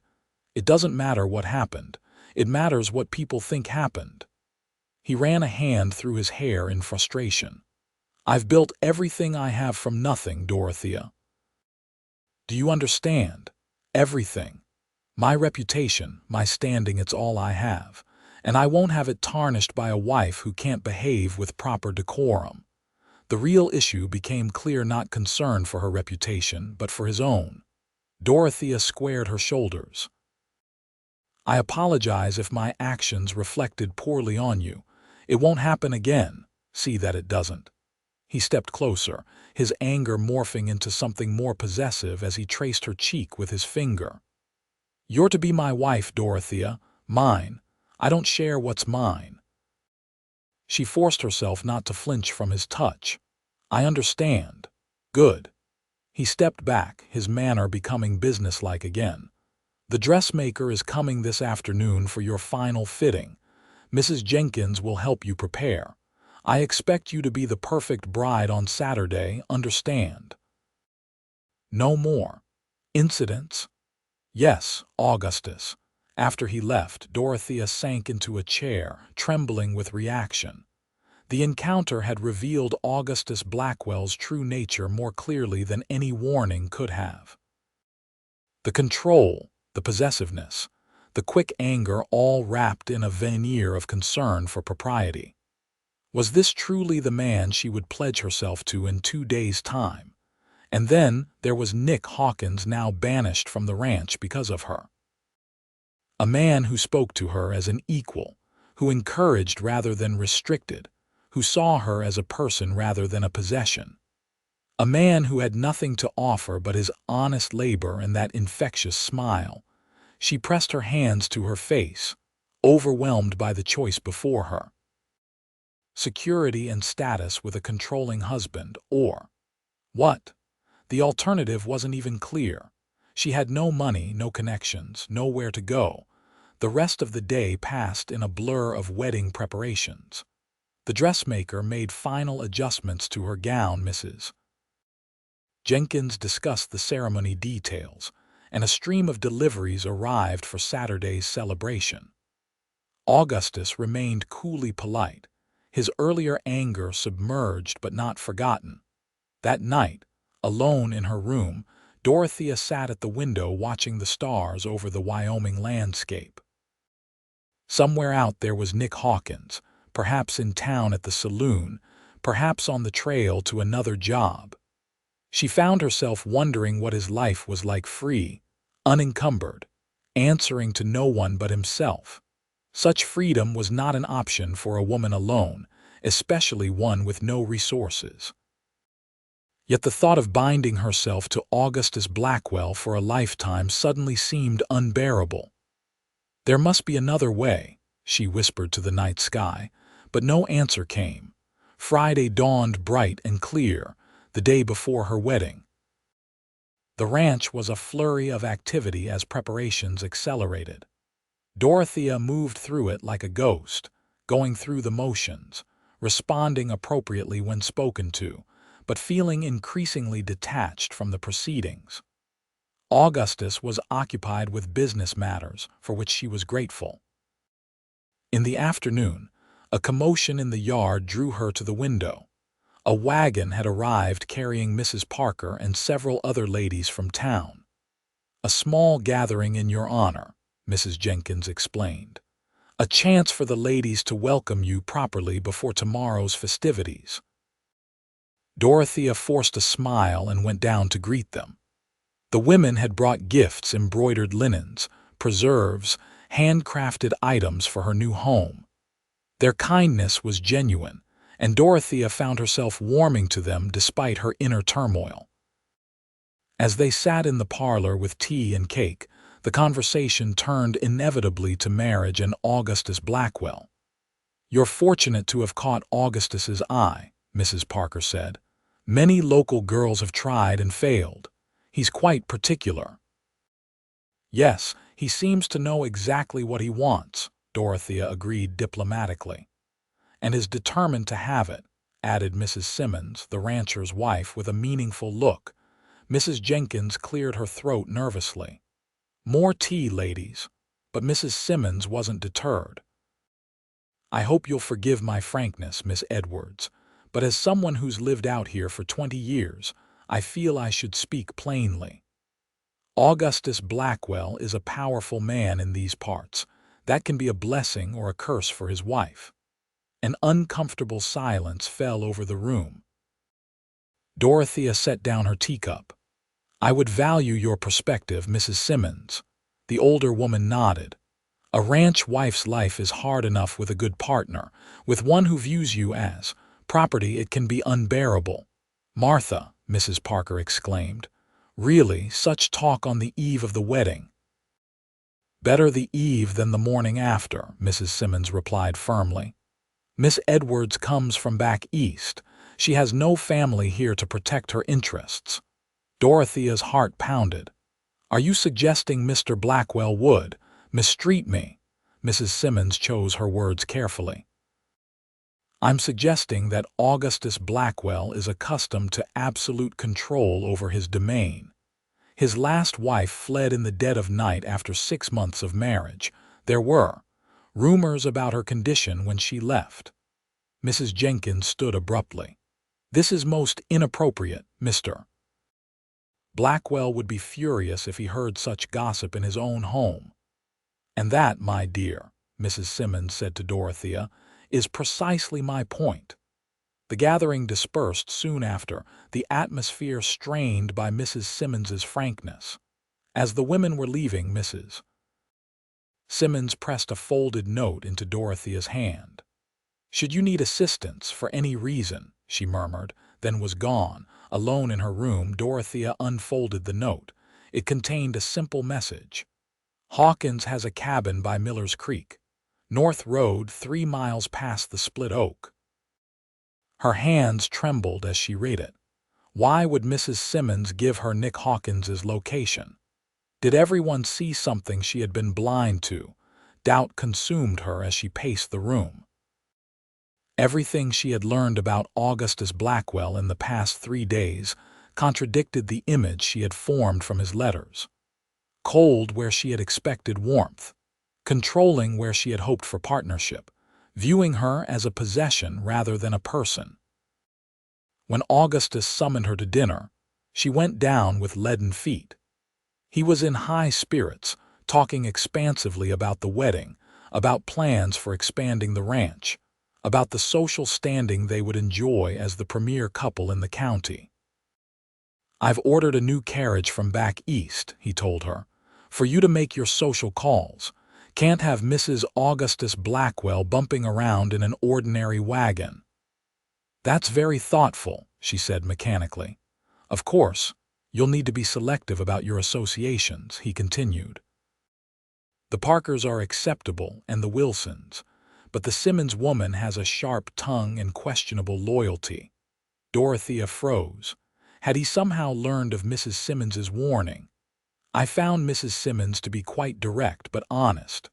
It doesn't matter what happened. It matters what people think happened. He ran a hand through his hair in frustration. I've built everything I have from nothing, Dorothea. Do you understand? Everything. My reputation, my standing, it's all I have. And I won't have it tarnished by a wife who can't behave with proper decorum. The real issue became clear, not concern for her reputation, but for his own. Dorothea squared her shoulders. I apologize if my actions reflected poorly on you. It won't happen again. See that it doesn't. He stepped closer, his anger morphing into something more possessive as he traced her cheek with his finger. You're to be my wife, Dorothea. Mine. I don't share what's mine. She forced herself not to flinch from his touch. I understand. Good. He stepped back, his manner becoming businesslike again. The dressmaker is coming this afternoon for your final fitting. Mrs. Jenkins will help you prepare. I expect you to be the perfect bride on Saturday, understand? No more. Incidents? Yes, Augustus. After he left, Dorothea sank into a chair, trembling with reaction. The encounter had revealed Augustus Blackwell's true nature more clearly than any warning could have. The control, the possessiveness, the quick anger, all wrapped in a veneer of concern for propriety. Was this truly the man she would pledge herself to in 2 days' time? And then there was Nick Hawkins, now banished from the ranch because of her. A man who spoke to her as an equal, who encouraged rather than restricted, who saw her as a person rather than a possession. A man who had nothing to offer but his honest labor and that infectious smile. She pressed her hands to her face, overwhelmed by the choice before her. Security and status with a controlling husband, or what? The alternative wasn't even clear. She had no money, no connections, nowhere to go. The rest of the day passed in a blur of wedding preparations. The dressmaker made final adjustments to her gown. Mrs. Jenkins discussed the ceremony details, and a stream of deliveries arrived for Saturday's celebration. Augustus remained coolly polite, his earlier anger submerged but not forgotten. That night, alone in her room, Dorothea sat at the window watching the stars over the Wyoming landscape. Somewhere out there was Nick Hawkins, perhaps in town at the saloon, perhaps on the trail to another job. She found herself wondering what his life was like, free, unencumbered, answering to no one but himself. Such freedom was not an option for a woman alone, especially one with no resources. Yet the thought of binding herself to Augustus Blackwell for a lifetime suddenly seemed unbearable. "There must be another way," she whispered to the night sky, but no answer came. Friday dawned bright and clear, the day before her wedding. The ranch was a flurry of activity as preparations accelerated. Dorothea moved through it like a ghost, going through the motions, responding appropriately when spoken to, but feeling increasingly detached from the proceedings. Augustus was occupied with business matters, for which she was grateful. In the afternoon, a commotion in the yard drew her to the window. A wagon had arrived carrying Mrs. Parker and several other ladies from town. "A small gathering in your honor," Mrs. Jenkins explained. "A chance for the ladies to welcome you properly before tomorrow's festivities." Dorothea forced a smile and went down to greet them. The women had brought gifts, embroidered linens, preserves, handcrafted items for her new home. Their kindness was genuine, and Dorothea found herself warming to them despite her inner turmoil. As they sat in the parlor with tea and cake, the conversation turned inevitably to marriage and Augustus Blackwell. "You're fortunate to have caught Augustus's eye," Mrs. Parker said. "Many local girls have tried and failed. He's quite particular." "Yes, he seems to know exactly what he wants," Dorothea agreed diplomatically. "And is determined to have it," added Mrs. Simmons, the rancher's wife, with a meaningful look. Mrs. Jenkins cleared her throat nervously. "More tea, ladies," but Mrs. Simmons wasn't deterred. "I hope you'll forgive my frankness, Miss Edwards, but as someone who's lived out here for 20 years, I feel I should speak plainly. Augustus Blackwell is a powerful man in these parts. That can be a blessing or a curse for his wife." An uncomfortable silence fell over the room. Dorothea set down her teacup. "I would value your perspective, Mrs. Simmons." The older woman nodded. "A ranch wife's life is hard enough with a good partner. With one who views you as property, it can be unbearable." "Martha," Mrs. Parker exclaimed. "Really, such talk on the eve of the wedding." "Better the eve than the morning after," Mrs. Simmons replied firmly. "Miss Edwards comes from back east. She has no family here to protect her interests." Dorothea's heart pounded. "Are you suggesting Mr. Blackwell would mistreat me?" Mrs. Simmons chose her words carefully. "I'm suggesting that Augustus Blackwell is accustomed to absolute control over his domain. His last wife fled in the dead of night after 6 months of marriage. There were rumors about her condition when she left." Mrs. Jenkins stood abruptly. "This is most inappropriate, Mr. Blackwell would be furious if he heard such gossip in his own home." "And that, my dear," Mrs. Simmons said to Dorothea, "is precisely my point." The gathering dispersed soon after, the atmosphere strained by Mrs. Simmons's frankness. As the women were leaving, Mrs. Simmons pressed a folded note into Dorothea's hand. "Should you need assistance for any reason," she murmured, then was gone. Alone in her room, Dorothea unfolded the note. It contained a simple message. "Hawkins has a cabin by Miller's Creek. North Road, 3 miles past the Split Oak." Her hands trembled as she read it. Why would Mrs. Simmons give her Nick Hawkins's location? Did everyone see something she had been blind to? Doubt consumed her as she paced the room. Everything she had learned about Augustus Blackwell in the past 3 days contradicted the image she had formed from his letters. cold where she had expected warmth, controlling where she had hoped for partnership, viewing her as a possession rather than a person. When Augustus summoned her to dinner, she went down with leaden feet. He was in high spirits, talking expansively about the wedding, about plans for expanding the ranch, about the social standing they would enjoy as the premier couple in the county. "I've ordered a new carriage from back east," he told her, "for you to make your social calls. Can't have Mrs. Augustus Blackwell bumping around in an ordinary wagon." "That's very thoughtful," she said mechanically. "Of course, you'll need to be selective about your associations," he continued. "The Parkers are acceptable and the Wilsons, but the Simmons woman has a sharp tongue and questionable loyalty." Dorothea froze. Had he somehow learned of Mrs. Simmons's warning? "I found Mrs. Simmons to be quite direct but honest."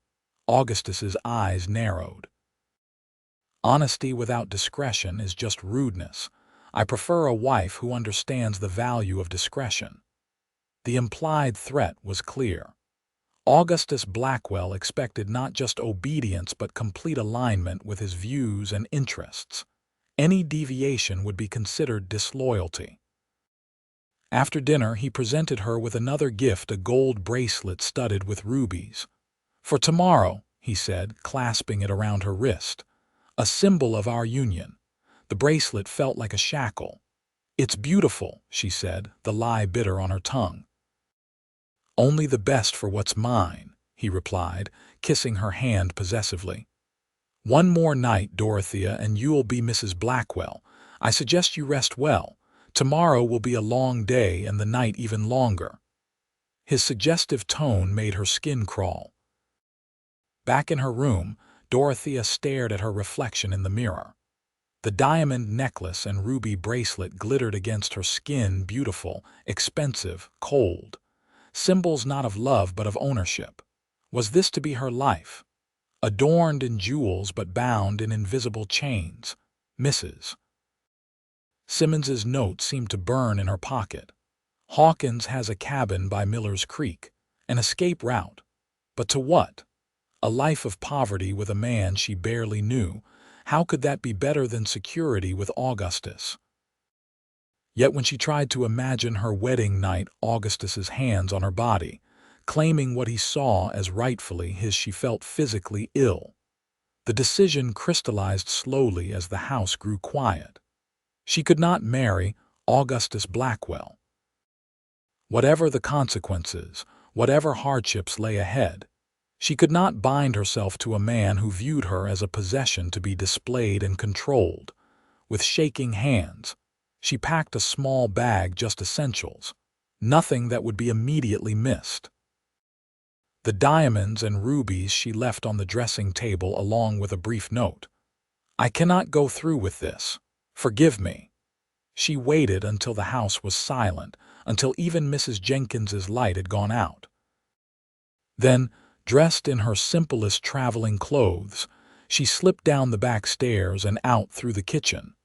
Augustus's eyes narrowed. "Honesty without discretion is just rudeness. I prefer a wife who understands the value of discretion." The implied threat was clear. Augustus Blackwell expected not just obedience but complete alignment with his views and interests. Any deviation would be considered disloyalty. After dinner, he presented her with another gift, a gold bracelet studded with rubies. "For tomorrow," he said, clasping it around her wrist. "A symbol of our union." The bracelet felt like a shackle. "It's beautiful," she said, the lie bitter on her tongue. "Only the best for what's mine," he replied, kissing her hand possessively. "One more night, Dorothea, and you'll be Mrs. Blackwell. I suggest you rest well. Tomorrow will be a long day and the night even longer." His suggestive tone made her skin crawl. Back in her room, Dorothea stared at her reflection in the mirror. The diamond necklace and ruby bracelet glittered against her skin, beautiful, expensive, cold. Symbols not of love but of ownership. Was this to be her life? Adorned in jewels but bound in invisible chains. Mrs. Simmons's note seemed to burn in her pocket. "Hawkins has a cabin by Miller's Creek. An escape route. But to what? A life of poverty with a man she barely knew. How could that be better than security with Augustus?" Yet when she tried to imagine her wedding night, Augustus's hands on her body, claiming what he saw as rightfully his, she felt physically ill. The decision crystallized slowly as the house grew quiet. She could not marry Augustus Blackwell. Whatever the consequences, whatever hardships lay ahead, she could not bind herself to a man who viewed her as a possession to be displayed and controlled. With shaking hands, she packed a small bag, just essentials, nothing that would be immediately missed. The diamonds and rubies she left on the dressing table along with a brief note. "I cannot go through with this. Forgive me." She waited until the house was silent, until even Mrs. Jenkins's light had gone out. Then, dressed in her simplest traveling clothes, she slipped down the back stairs and out through the kitchen.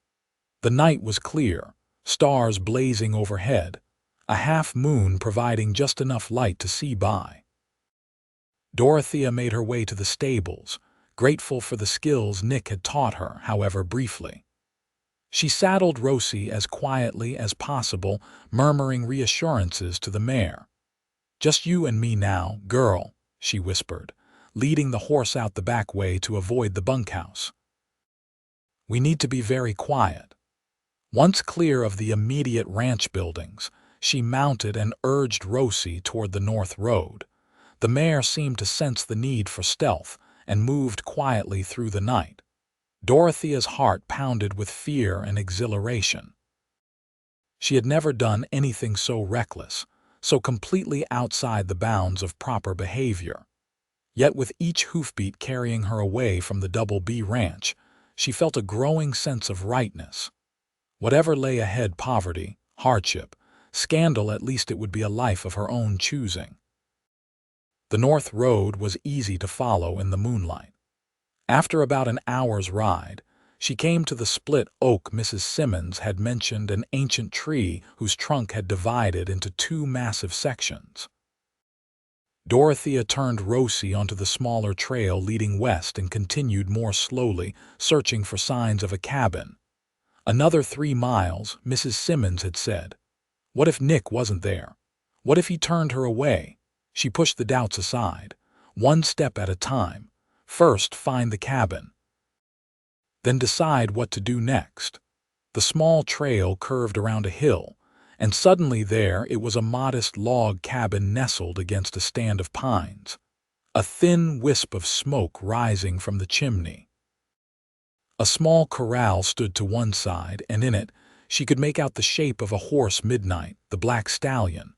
The night was clear, stars blazing overhead, a half-moon providing just enough light to see by. Dorothea made her way to the stables, grateful for the skills Nick had taught her, however briefly. She saddled Rosie as quietly as possible, murmuring reassurances to the mare. "Just you and me now, girl," she whispered, leading the horse out the back way to avoid the bunkhouse. "We need to be very quiet." Once clear of the immediate ranch buildings, she mounted and urged Rosie toward the north road. The mare seemed to sense the need for stealth and moved quietly through the night. Dorothea's heart pounded with fear and exhilaration. She had never done anything so reckless, so completely outside the bounds of proper behavior. Yet with each hoofbeat carrying her away from the Double B Ranch, she felt a growing sense of rightness. Whatever lay ahead, poverty, hardship, scandal, at least it would be a life of her own choosing. The North Road was easy to follow in the moonlight. After about an hour's ride, she came to the split oak. Mrs. Simmons had mentioned an ancient tree whose trunk had divided into two massive sections. Dorothea turned Rosie onto the smaller trail leading west and continued more slowly, searching for signs of a cabin. Another 3 miles, Mrs. Simmons had said. What if Nick wasn't there? What if he turned her away? She pushed the doubts aside. One step at a time. First, find the cabin. Then decide what to do next. The small trail curved around a hill, and suddenly there it was, a modest log cabin nestled against a stand of pines, a thin wisp of smoke rising from the chimney. A small corral stood to one side, and in it she could make out the shape of a horse, Midnight, the black stallion.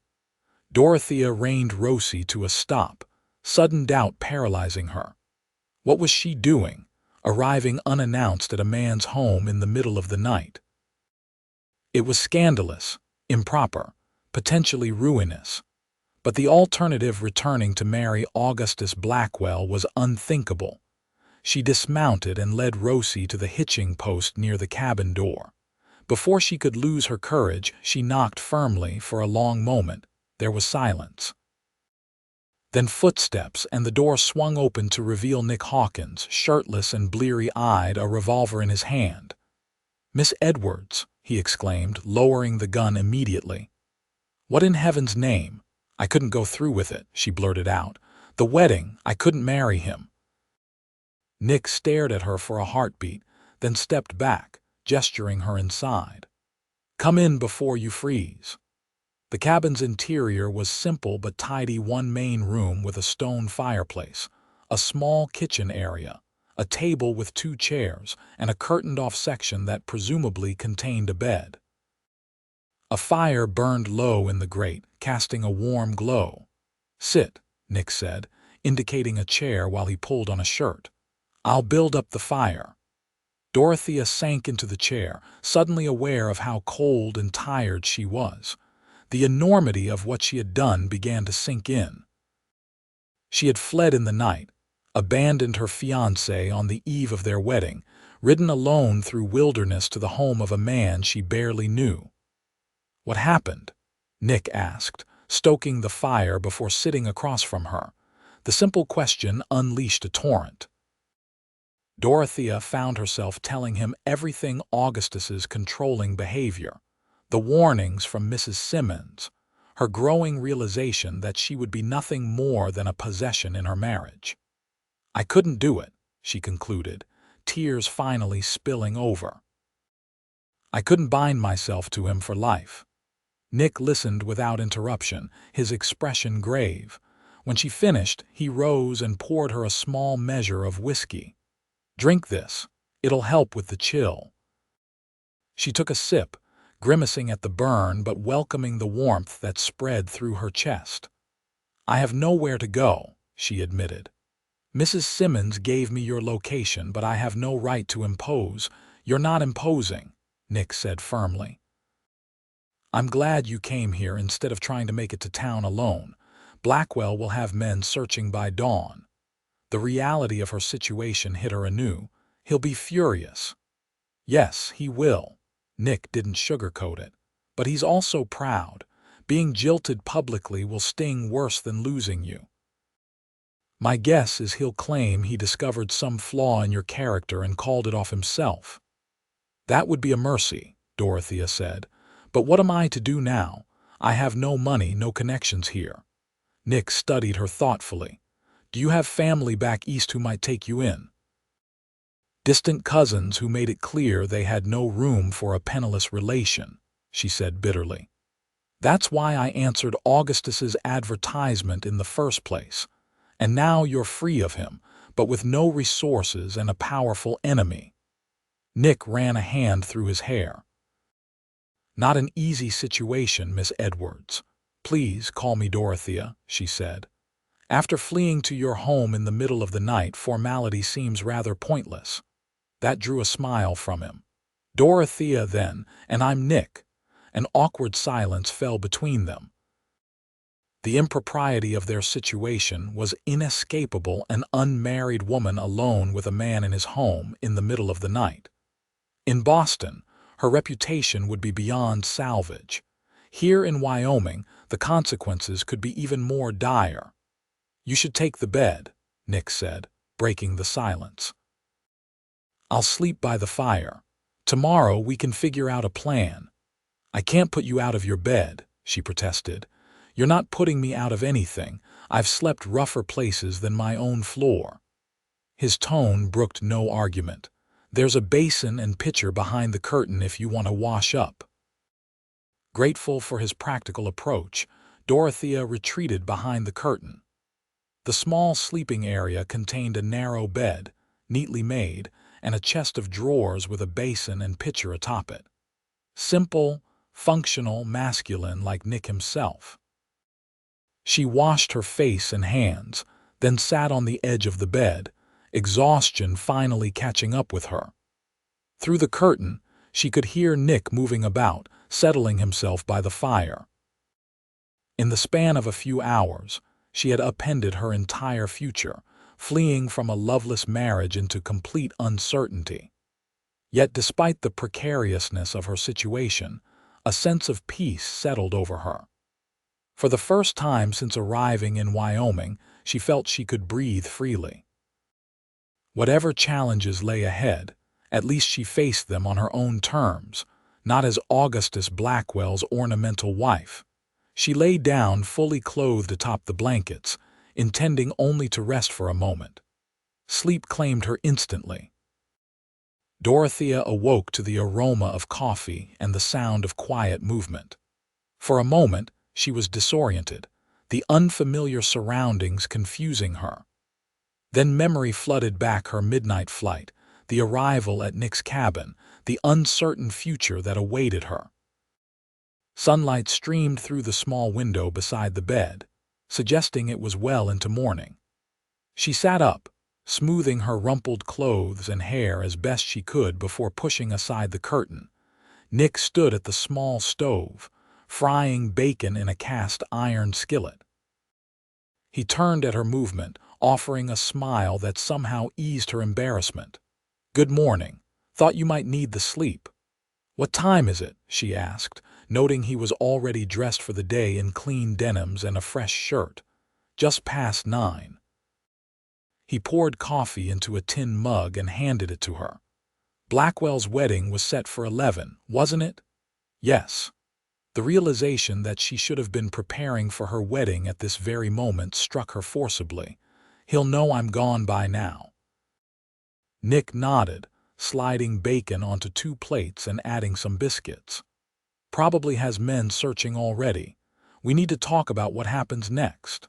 Dorothea reined Rosie to a stop, sudden doubt paralyzing her. What was she doing, arriving unannounced at a man's home in the middle of the night? It was scandalous, improper, potentially ruinous. But the alternative, returning to marry Augustus Blackwell, was unthinkable. She dismounted and led Rosie to the hitching post near the cabin door. Before she could lose her courage, she knocked firmly. For a long moment, there was silence. Then footsteps, and the door swung open to reveal Nick Hawkins, shirtless and bleary-eyed, a revolver in his hand. "Miss Edwards," he exclaimed, lowering the gun immediately. "What in heaven's name?" "I couldn't go through with it," she blurted out. "The wedding, I couldn't marry him." Nick stared at her for a heartbeat, then stepped back, gesturing her inside. "Come in before you freeze." The cabin's interior was simple but tidy: one main room with a stone fireplace, a small kitchen area, a table with 2 chairs, and a curtained-off section that presumably contained a bed. A fire burned low in the grate, casting a warm glow. "Sit," Nick said, indicating a chair while he pulled on a shirt. "I'll build up the fire." Dorothea sank into the chair, suddenly aware of how cold and tired she was. The enormity of what she had done began to sink in. She had fled in the night, abandoned her fiancé on the eve of their wedding, ridden alone through wilderness to the home of a man she barely knew. "What happened?" Nick asked, stoking the fire before sitting across from her. The simple question unleashed a torrent. Dorothea found herself telling him everything: Augustus's controlling behavior, the warnings from Mrs. Simmons, her growing realization that she would be nothing more than a possession in her marriage. "I couldn't do it," she concluded, tears finally spilling over. "I couldn't bind myself to him for life." Nick listened without interruption, his expression grave. When she finished, he rose and poured her a small measure of whiskey. "Drink this. It'll help with the chill." She took a sip, grimacing at the burn but welcoming the warmth that spread through her chest. "I have nowhere to go," she admitted. "Mrs. Simmons gave me your location, but I have no right to impose." "You're not imposing," Nick said firmly. "I'm glad you came here instead of trying to make it to town alone. Blackwell will have men searching by dawn." The reality of her situation hit her anew. "He'll be furious." "Yes, he will." Nick didn't sugarcoat it. "But he's also proud. Being jilted publicly will sting worse than losing you. My guess is he'll claim he discovered some flaw in your character and called it off himself." "That would be a mercy," Dorothea said. "But what am I to do now? I have no money, no connections here." Nick studied her thoughtfully. "Do you have family back east who might take you in?" "Distant cousins who made it clear they had no room for a penniless relation," she said bitterly. "That's why I answered Augustus's advertisement in the first place. And now you're free of him, but with no resources and a powerful enemy." Nick ran a hand through his hair. "Not an easy situation, Miss Edwards. Please call me Dorothea," she said. "After fleeing to your home in the middle of the night, formality seems rather pointless." That drew a smile from him. "Dorothea, then, and I'm Nick." An awkward silence fell between them. The impropriety of their situation was inescapable: an unmarried woman alone with a man in his home in the middle of the night. In Boston, her reputation would be beyond salvage. Here in Wyoming, the consequences could be even more dire. You should take the bed, Nick said, breaking the silence. I'll sleep by the fire. Tomorrow we can figure out a plan. I can't put you out of your bed, she protested. You're not putting me out of anything. I've slept rougher places than my own floor. His tone brooked no argument. There's a basin and pitcher behind the curtain if you want to wash up. Grateful for his practical approach, Dorothea retreated behind the curtain. The small sleeping area contained a narrow bed, neatly made, and a chest of drawers with a basin and pitcher atop it. Simple, functional, masculine like Nick himself. She washed her face and hands, then sat on the edge of the bed, exhaustion finally catching up with her. Through the curtain, she could hear Nick moving about, settling himself by the fire. In the span of a few hours, she had upended her entire future, fleeing from a loveless marriage into complete uncertainty. Yet despite the precariousness of her situation, a sense of peace settled over her. For the first time since arriving in Wyoming, she felt she could breathe freely. Whatever challenges lay ahead, at least she faced them on her own terms, not as Augustus Blackwell's ornamental wife. She lay down fully clothed atop the blankets, intending only to rest for a moment. Sleep claimed her instantly. Dorothea awoke to the aroma of coffee and the sound of quiet movement. For a moment, she was disoriented, the unfamiliar surroundings confusing her. Then memory flooded back her midnight flight, the arrival at Nick's cabin, the uncertain future that awaited her. Sunlight streamed through the small window beside the bed, suggesting it was well into morning. She sat up, smoothing her rumpled clothes and hair as best she could before pushing aside the curtain. Nick stood at the small stove, frying bacon in a cast-iron skillet. He turned at her movement, offering a smile that somehow eased her embarrassment. "Good morning. Thought you might need the sleep." "What time is it?" she asked, noting he was already dressed for the day in clean denims and a fresh shirt. "Just past 9. He poured coffee into a tin mug and handed it to her. Blackwell's wedding was set for 11, wasn't it? Yes. The realization that she should have been preparing for her wedding at this very moment struck her forcibly. He'll know I'm gone by now. Nick nodded, sliding bacon onto 2 plates and adding some biscuits. Probably has men searching already. We need to talk about what happens next.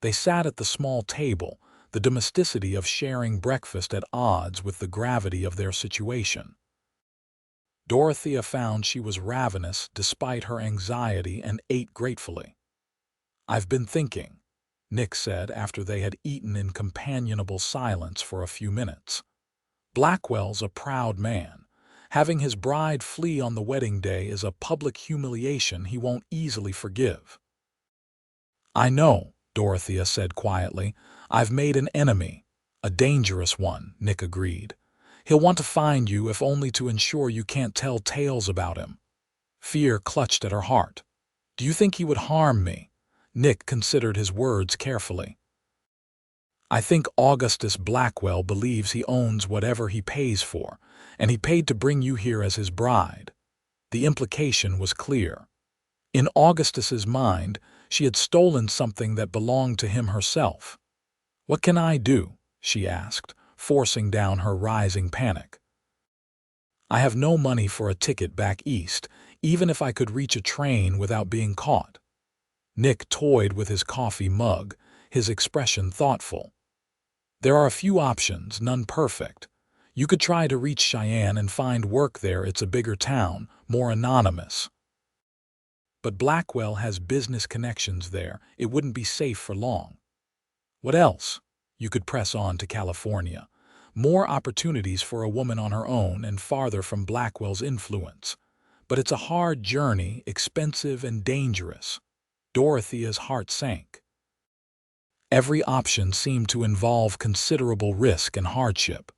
They sat at the small table, the domesticity of sharing breakfast at odds with the gravity of their situation. Dorothea found she was ravenous despite her anxiety and ate gratefully. "I've been thinking," Nick said after they had eaten in companionable silence for a few minutes. "Blackwell's a proud man. Having his bride flee on the wedding day is a public humiliation he won't easily forgive." "I know," Dorothea said quietly. "I've made an enemy. A dangerous one," Nick agreed. "He'll want to find you if only to ensure you can't tell tales about him." Fear clutched at her heart. "Do you think he would harm me?" Nick considered his words carefully. "I think Augustus Blackwell believes he owns whatever he pays for, and he paid to bring you here as his bride." The implication was clear. In Augustus's mind, she had stolen something that belonged to him herself. "What can I do?" she asked, forcing down her rising panic. "I have no money for a ticket back east, even if I could reach a train without being caught." Nick toyed with his coffee mug, his expression thoughtful. "There are a few options, none perfect. You could try to reach Cheyenne and find work there. It's a bigger town, more anonymous. But Blackwell has business connections there. It wouldn't be safe for long. What else? You could press on to California. More opportunities for a woman on her own and farther from Blackwell's influence. But it's a hard journey, expensive and dangerous." Dorothea's heart sank. Every option seemed to involve considerable risk and hardship.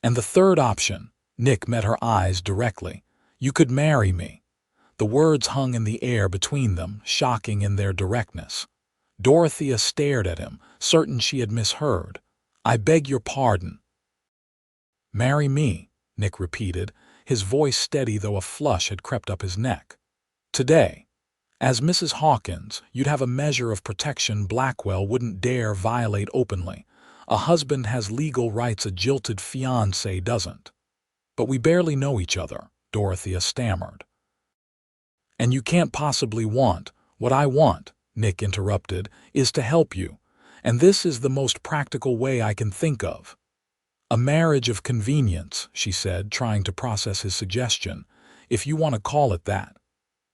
"And the third option," Nick met her eyes directly, "you could marry me." The words hung in the air between them, shocking in their directness. Dorothea stared at him, certain she had misheard. "I beg your pardon." "Marry me," Nick repeated, his voice steady though a flush had crept up his neck. "Today. As Mrs. Hawkins, you'd have a measure of protection Blackwell wouldn't dare violate openly. A husband has legal rights a jilted fiancé doesn't." "But we barely know each other," Dorothea stammered. "And you can't possibly want what I want," Nick interrupted, "is to help you. And this is the most practical way I can think of." "A marriage of convenience," she said, trying to process his suggestion, "if you want to call it that."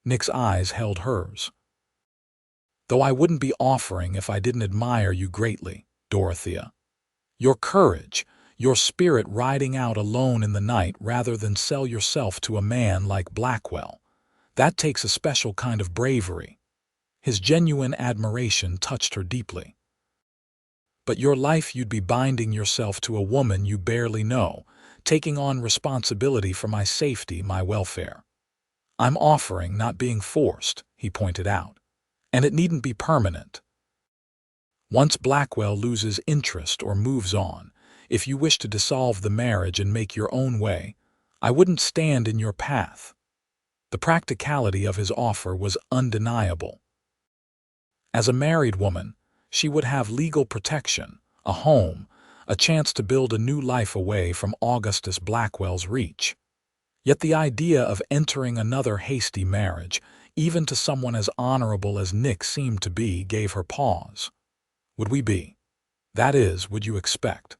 Nick's eyes held hers. "Though I wouldn't be offering if I didn't admire you greatly, Dorothea. Your courage, your spirit riding out alone in the night rather than sell yourself to a man like Blackwell. That takes a special kind of bravery." His genuine admiration touched her deeply. "But your life you'd be binding yourself to a woman you barely know, taking on responsibility for my safety, my welfare." "I'm offering, not being forced," he pointed out. "And it needn't be permanent. Once Blackwell loses interest or moves on, if you wish to dissolve the marriage and make your own way, I wouldn't stand in your path." The practicality of his offer was undeniable. As a married woman, she would have legal protection, a home, a chance to build a new life away from Augustus Blackwell's reach. Yet the idea of entering another hasty marriage, even to someone as honorable as Nick seemed to be, gave her pause. "Would we be? That is, would you expect?"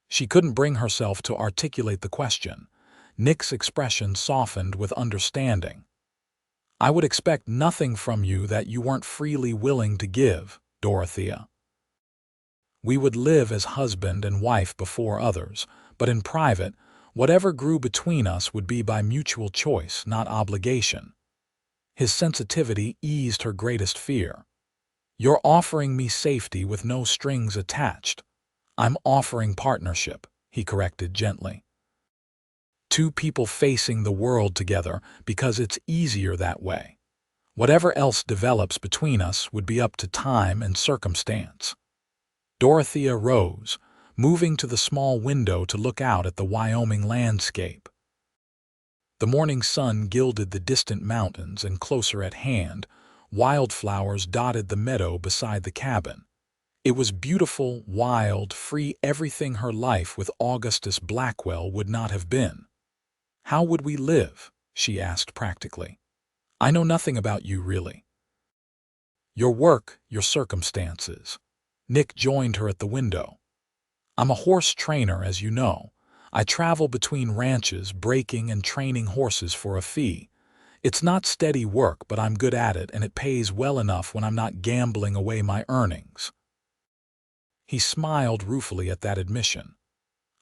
She couldn't bring herself to articulate the question. Nick's expression softened with understanding. "I would expect nothing from you that you weren't freely willing to give, Dorothea. We would live as husband and wife before others, but in private, whatever grew between us would be by mutual choice, not obligation." His sensitivity eased her greatest fear. "You're offering me safety with no strings attached." "I'm offering partnership," he corrected gently. "Two people facing the world together because it's easier that way. Whatever else develops between us would be up to time and circumstance." Dorothea rose, moving to the small window to look out at the Wyoming landscape. The morning sun gilded the distant mountains, and closer at hand, wildflowers dotted the meadow beside the cabin. It was beautiful, wild, free, everything her life with Augustus Blackwell would not have been. "How would we live?" she asked practically. "I know nothing about you, really." "Your work, your circumstances." Nick joined her at the window. "I'm a horse trainer, as you know. I travel between ranches, breaking and training horses for a fee. It's not steady work, but I'm good at it, and it pays well enough when I'm not gambling away my earnings." He smiled ruefully at that admission.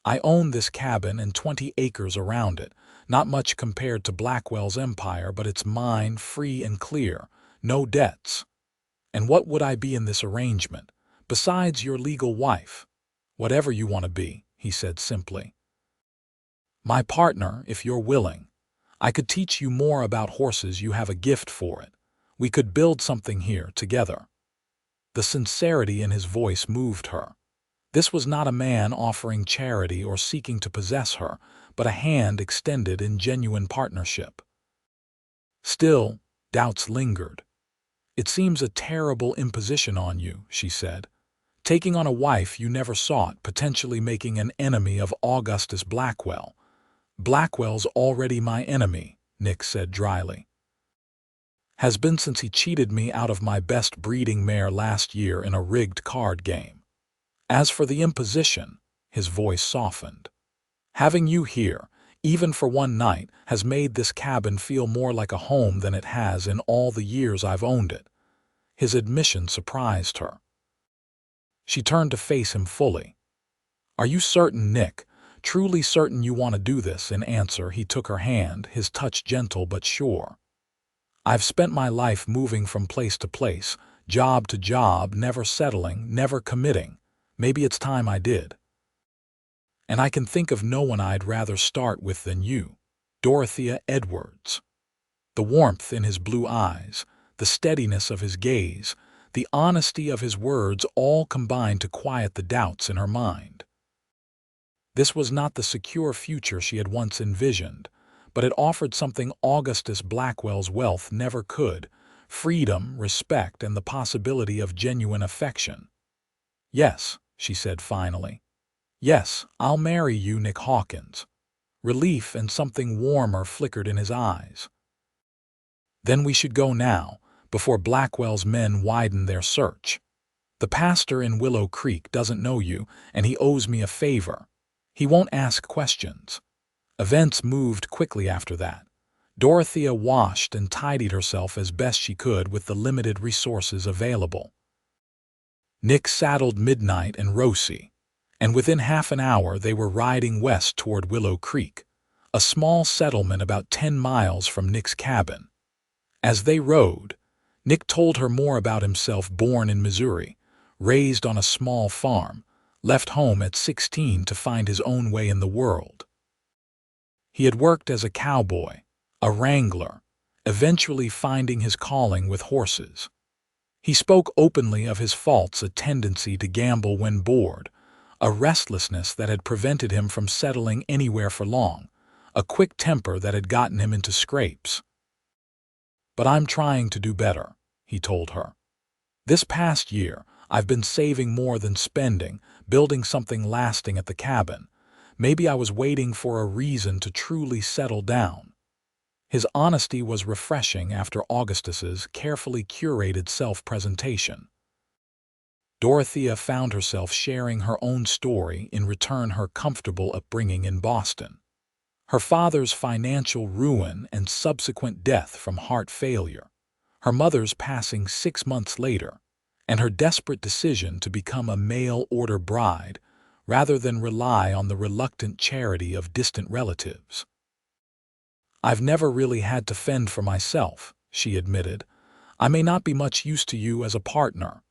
"I own this cabin and 20 acres around it. Not much compared to Blackwell's empire, but it's mine, free and clear. No debts. And what would I be in this arrangement, besides your legal wife?" "Whatever you want to be," he said simply. "My partner, if you're willing. I could teach you more about horses. You have a gift for it. We could build something here together." The sincerity in his voice moved her. This was not a man offering charity or seeking to possess her, but a hand extended in genuine partnership. Still, doubts lingered. "It seems a terrible imposition on you," she said. "Taking on a wife you never sought, potentially making an enemy of Augustus Blackwell." "Blackwell's already my enemy," Nick said dryly. "Has been since he cheated me out of my best breeding mare last year in a rigged card game. As for the imposition," his voice softened, "having you here, even for one night, has made this cabin feel more like a home than it has in all the years I've owned it." His admission surprised her. She turned to face him fully. "Are you certain, Nick, truly certain you want to do this?" In answer, he took her hand, his touch gentle but sure. "I've spent my life moving from place to place, job to job, never settling, never committing. Maybe it's time I did. And I can think of no one I'd rather start with than you, Dorothea Edwards." The warmth in his blue eyes, the steadiness of his gaze, The honesty of his words all combined to quiet the doubts in her mind. This was not the secure future she had once envisioned, but it offered something Augustus Blackwell's wealth never could: freedom, respect, and the possibility of genuine affection. "Yes," she said finally. "Yes, I'll marry you, Nick Hawkins." Relief and something warmer flickered in his eyes. "Then we should go now, before Blackwell's men widen their search. The pastor in Willow Creek doesn't know you, and he owes me a favor. He won't ask questions." Events moved quickly after that. Dorothea washed and tidied herself as best she could with the limited resources available. Nick saddled Midnight and Rosie, and within half an hour they were riding west toward Willow Creek, a small settlement about 10 miles from Nick's cabin. As they rode, Nick told her more about himself: born in Missouri, raised on a small farm, left home at 16 to find his own way in the world. He had worked as a cowboy, a wrangler, eventually finding his calling with horses. He spoke openly of his faults: a tendency to gamble when bored, a restlessness that had prevented him from settling anywhere for long, a quick temper that had gotten him into scrapes. "But I'm trying to do better," he told her. "This past year, I've been saving more than spending, building something lasting at the cabin. Maybe I was waiting for a reason to truly settle down." His honesty was refreshing after Augustus's carefully curated self-presentation. Dorothea found herself sharing her own story, in return her comfortable upbringing in Boston. Her father's financial ruin and subsequent death from heart failure, her mother's passing 6 months later, and her desperate decision to become a mail-order bride rather than rely on the reluctant charity of distant relatives. "I've never really had to fend for myself," she admitted. "I may not be much use to you as a partner."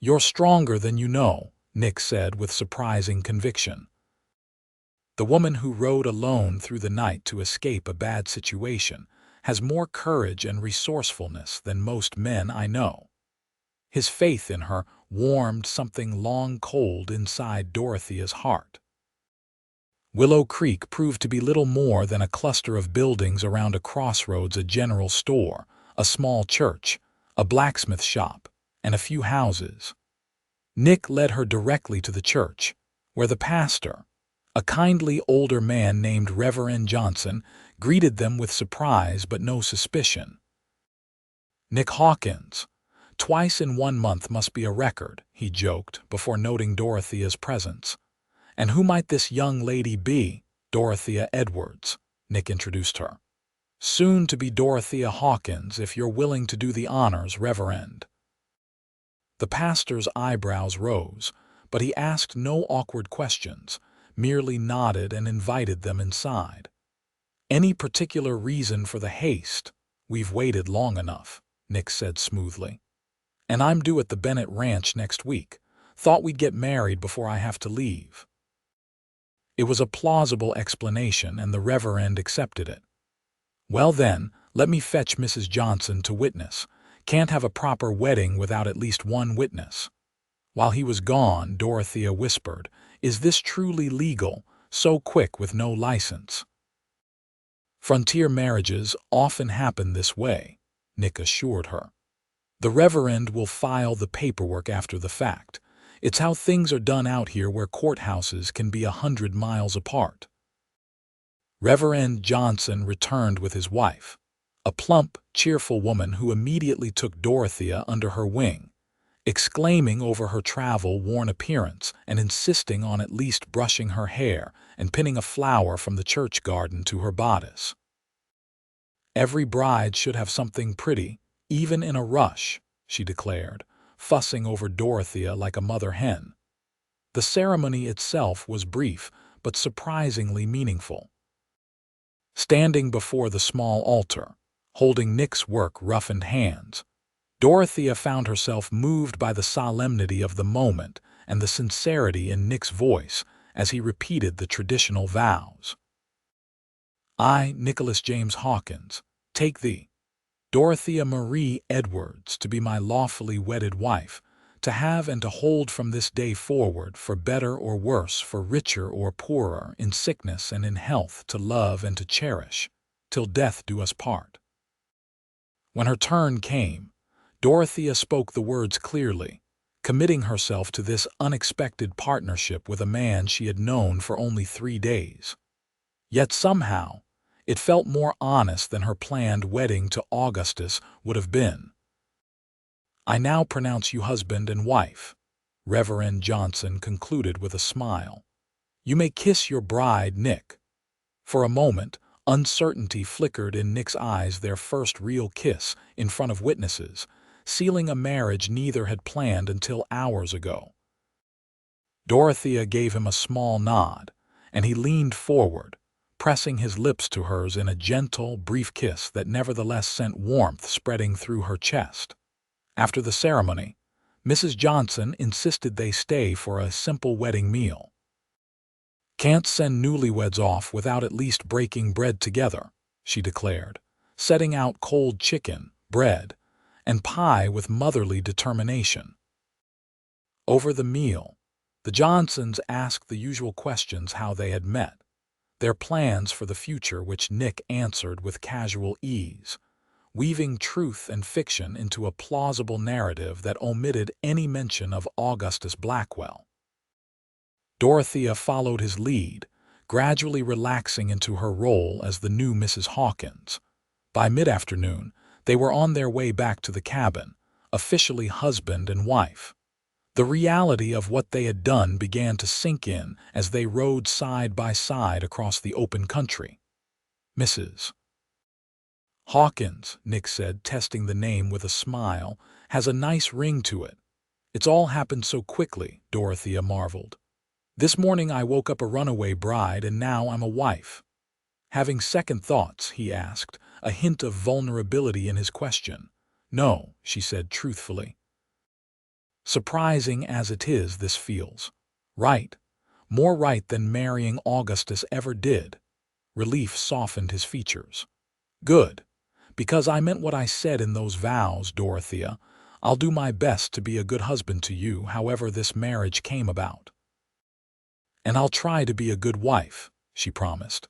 "You're stronger than you know," Nick said with surprising conviction. "The woman who rode alone through the night to escape a bad situation has more courage and resourcefulness than most men I know." His faith in her warmed something long cold inside Dorothea's heart. Willow Creek proved to be little more than a cluster of buildings around a crossroads: a general store, a small church, a blacksmith shop, and a few houses. Nick led her directly to the church, where the pastor, a kindly older man named Reverend Johnson, greeted them with surprise but no suspicion. "Nick Hawkins. Twice in 1 month must be a record," he joked before noting Dorothea's presence. "And who might this young lady be?" "Dorothea Edwards," Nick introduced her. "Soon to be Dorothea Hawkins, if you're willing to do the honors, Reverend." The pastor's eyebrows rose, but he asked no awkward questions, merely nodded and invited them inside. "Any particular reason for the haste?" "We've waited long enough," Nick said smoothly. "And I'm due at the Bennett Ranch next week. Thought we'd get married before I have to leave." It was a plausible explanation, and the Reverend accepted it. "Well then, let me fetch Mrs. Johnson to witness. Can't have a proper wedding without at least one witness." While he was gone, Dorothea whispered, "Is this truly legal, so quick with no license?" "Frontier marriages often happen this way," Nick assured her. "The Reverend will file the paperwork after the fact. It's how things are done out here, where courthouses can be 100 miles apart." Reverend Johnson returned with his wife, a plump, cheerful woman who immediately took Dorothea under her wing, exclaiming over her travel-worn appearance and insisting on at least brushing her hair and pinning a flower from the church garden to her bodice. "Every bride should have something pretty, even in a rush," she declared, fussing over Dorothea like a mother hen. The ceremony itself was brief, but surprisingly meaningful. Standing before the small altar, holding Nick's work-roughened hands, Dorothea found herself moved by the solemnity of the moment and the sincerity in Nick's voice as he repeated the traditional vows. "I, Nicholas James Hawkins, take thee, Dorothea Marie Edwards, to be my lawfully wedded wife, to have and to hold from this day forward, for better or worse, for richer or poorer, in sickness and in health, to love and to cherish, till death do us part." When her turn came, Dorothea spoke the words clearly, committing herself to this unexpected partnership with a man she had known for only 3 days. Yet somehow, it felt more honest than her planned wedding to Augustus would have been. "I now pronounce you husband and wife," Reverend Johnson concluded with a smile. "You may kiss your bride, Nick." For a moment, uncertainty flickered in Nick's eyes, their first real kiss in front of witnesses, sealing a marriage neither had planned until hours ago. Dorothea gave him a small nod, and he leaned forward, pressing his lips to hers in a gentle, brief kiss that nevertheless sent warmth spreading through her chest. After the ceremony, Mrs. Johnson insisted they stay for a simple wedding meal. "Can't send newlyweds off without at least breaking bread together," she declared, setting out cold chicken, bread, and pie with motherly determination. Over the meal, the Johnsons asked the usual questions: how they had met, their plans for the future, which Nick answered with casual ease, weaving truth and fiction into a plausible narrative that omitted any mention of Augustus Blackwell. Dorothea followed his lead, gradually relaxing into her role as the new Mrs. Hawkins. By mid-afternoon, they were on their way back to the cabin, officially husband and wife. The reality of what they had done began to sink in as they rode side by side across the open country. "Mrs. Hawkins," Nick said, testing the name with a smile, "has a nice ring to it." "It's all happened so quickly," Dorothea marveled. "This morning I woke up a runaway bride, and now I'm a wife." Having second thoughts, he asked, a hint of vulnerability in his question. "No," she said truthfully. "Surprising as it is, this feels right. More right than marrying Augustus ever did." Relief softened his features. "Good. Because I meant what I said in those vows, Dorothea. I'll do my best to be a good husband to you, however this marriage came about." "And I'll try to be a good wife," she promised.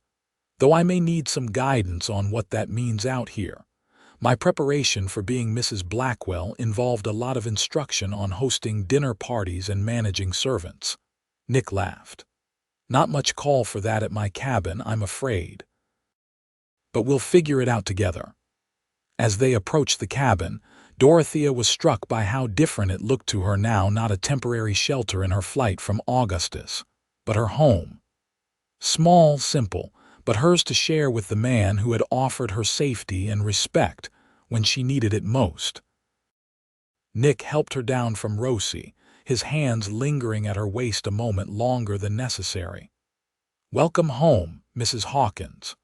"Though I may need some guidance on what that means out here. My preparation for being Mrs. Blackwell involved a lot of instruction on hosting dinner parties and managing servants." Nick laughed. "Not much call for that at my cabin, I'm afraid. But we'll figure it out together." As they approached the cabin, Dorothea was struck by how different it looked to her now, not a temporary shelter in her flight from Augustus, but her home. Small, simple, but hers to share with the man who had offered her safety and respect when she needed it most. Nick helped her down from Rosie, his hands lingering at her waist a moment longer than necessary. "Welcome home, Mrs. Hawkins."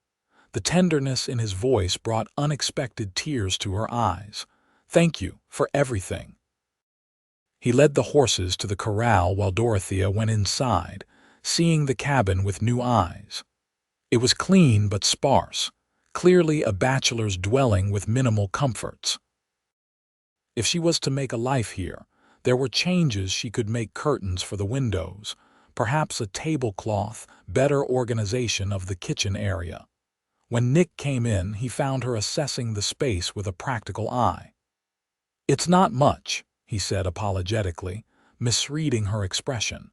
The tenderness in his voice brought unexpected tears to her eyes. "Thank you for everything." He led the horses to the corral while Dorothea went inside, seeing the cabin with new eyes. It was clean but sparse, clearly a bachelor's dwelling with minimal comforts. If she was to make a life here, there were changes she could make: curtains for the windows, perhaps a tablecloth, better organization of the kitchen area. When Nick came in, he found her assessing the space with a practical eye. "It's not much," he said apologetically, misreading her expression.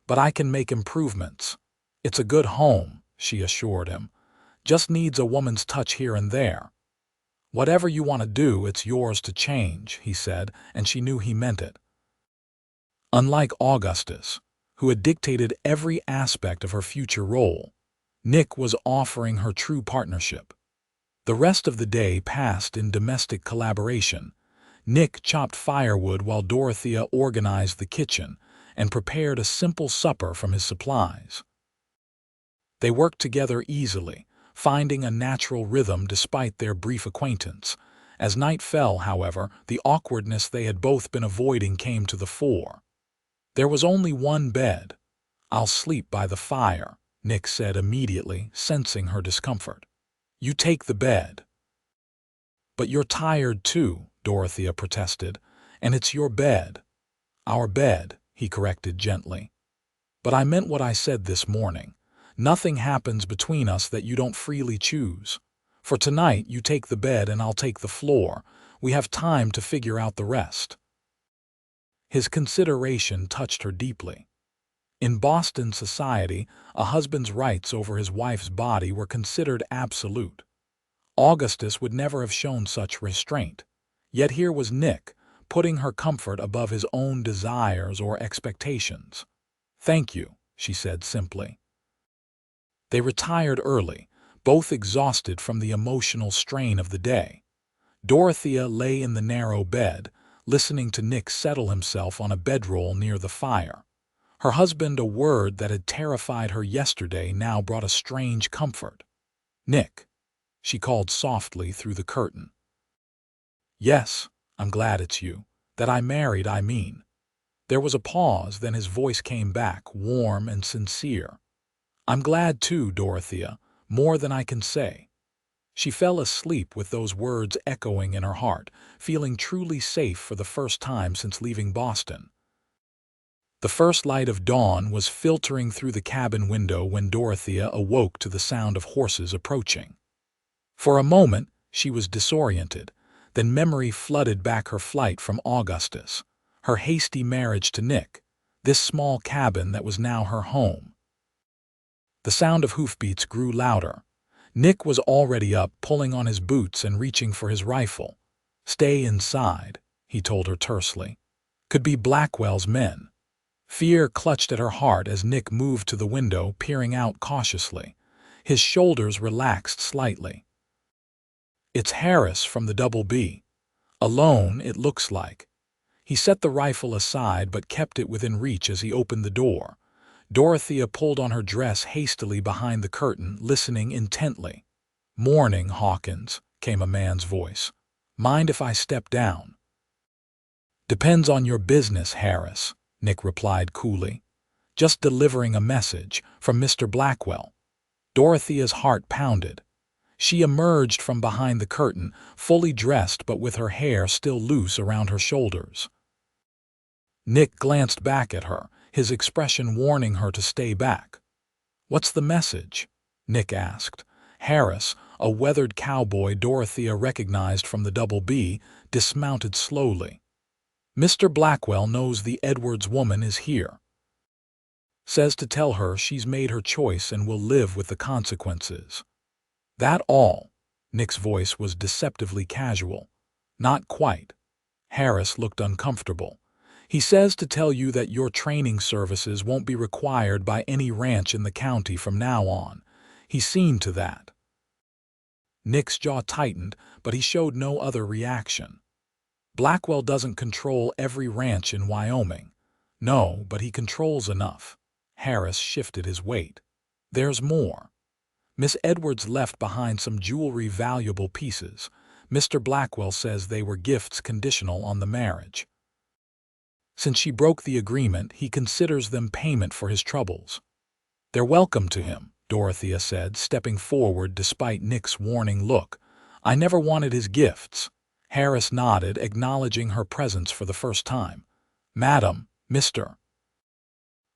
"But I can make improvements. It's a good home," she assured him. "Just needs a woman's touch here and there." "Whatever you want to do, it's yours to change," he said, and she knew he meant it. Unlike Augustus, who had dictated every aspect of her future role, Nick was offering her true partnership. The rest of the day passed in domestic collaboration. Nick chopped firewood while Dorothea organized the kitchen and prepared a simple supper from his supplies. They worked together easily, finding a natural rhythm despite their brief acquaintance. As night fell, however, the awkwardness they had both been avoiding came to the fore. "There was only one bed. I'll sleep by the fire," Nick said immediately, sensing her discomfort. "You take the bed." But you're tired too, Dorothea protested. And it's your bed. Our bed, he corrected gently. But I meant what I said this morning. Nothing happens between us that you don't freely choose. For tonight, you take the bed and I'll take the floor. We have time to figure out the rest. His consideration touched her deeply. In Boston society, a husband's rights over his wife's body were considered absolute. Augustus would never have shown such restraint. Yet here was Nick, putting her comfort above his own desires or expectations. "Thank you," she said simply. They retired early, both exhausted from the emotional strain of the day. Dorothea lay in the narrow bed, listening to Nick settle himself on a bedroll near the fire. Her husband, a word that had terrified her yesterday, now brought a strange comfort. "Nick," she called softly through the curtain. "Yes, I'm glad it's you. That I married, I mean." There was a pause, then his voice came back, warm and sincere. "I'm glad too, Dorothea, more than I can say." She fell asleep with those words echoing in her heart, feeling truly safe for the first time since leaving Boston. The first light of dawn was filtering through the cabin window when Dorothea awoke to the sound of horses approaching. For a moment, she was disoriented, then memory flooded back her flight from Augustus, her hasty marriage to Nick, this small cabin that was now her home. The sound of hoofbeats grew louder. Nick was already up, pulling on his boots and reaching for his rifle. "Stay inside," he told her tersely. "Could be Blackwell's men." Fear clutched at her heart as Nick moved to the window, peering out cautiously. His shoulders relaxed slightly. "It's Harris from the Double B. Alone, it looks like." He set the rifle aside but kept it within reach as he opened the door. Dorothea pulled on her dress hastily behind the curtain, listening intently. "Morning, Hawkins," came a man's voice. "Mind if I step down?" "Depends on your business, Harris," Nick replied coolly. "Just delivering a message from Mr. Blackwell." Dorothea's heart pounded. She emerged from behind the curtain, fully dressed but with her hair still loose around her shoulders. Nick glanced back at her, his expression warning her to stay back. "What's the message?" Nick asked. Harris, a weathered cowboy Dorothea recognized from the Double B, dismounted slowly. "Mr. Blackwell knows the Edwards woman is here. Says to tell her she's made her choice and will live with the consequences." "That all?" Nick's voice was deceptively casual. "Not quite." Harris looked uncomfortable. "He says to tell you that your training services won't be required by any ranch in the county from now on. He's seen to that." Nick's jaw tightened, but he showed no other reaction. "Blackwell doesn't control every ranch in Wyoming." "No, but he controls enough." Harris shifted his weight. "There's more. Miss Edwards left behind some jewelry, valuable pieces. Mr. Blackwell says they were gifts conditional on the marriage. Since she broke the agreement, he considers them payment for his troubles." "They're welcome to him," Dorothea said, stepping forward despite Nick's warning look. "I never wanted his gifts." Harris nodded, acknowledging her presence for the first time. "Madam, Mr.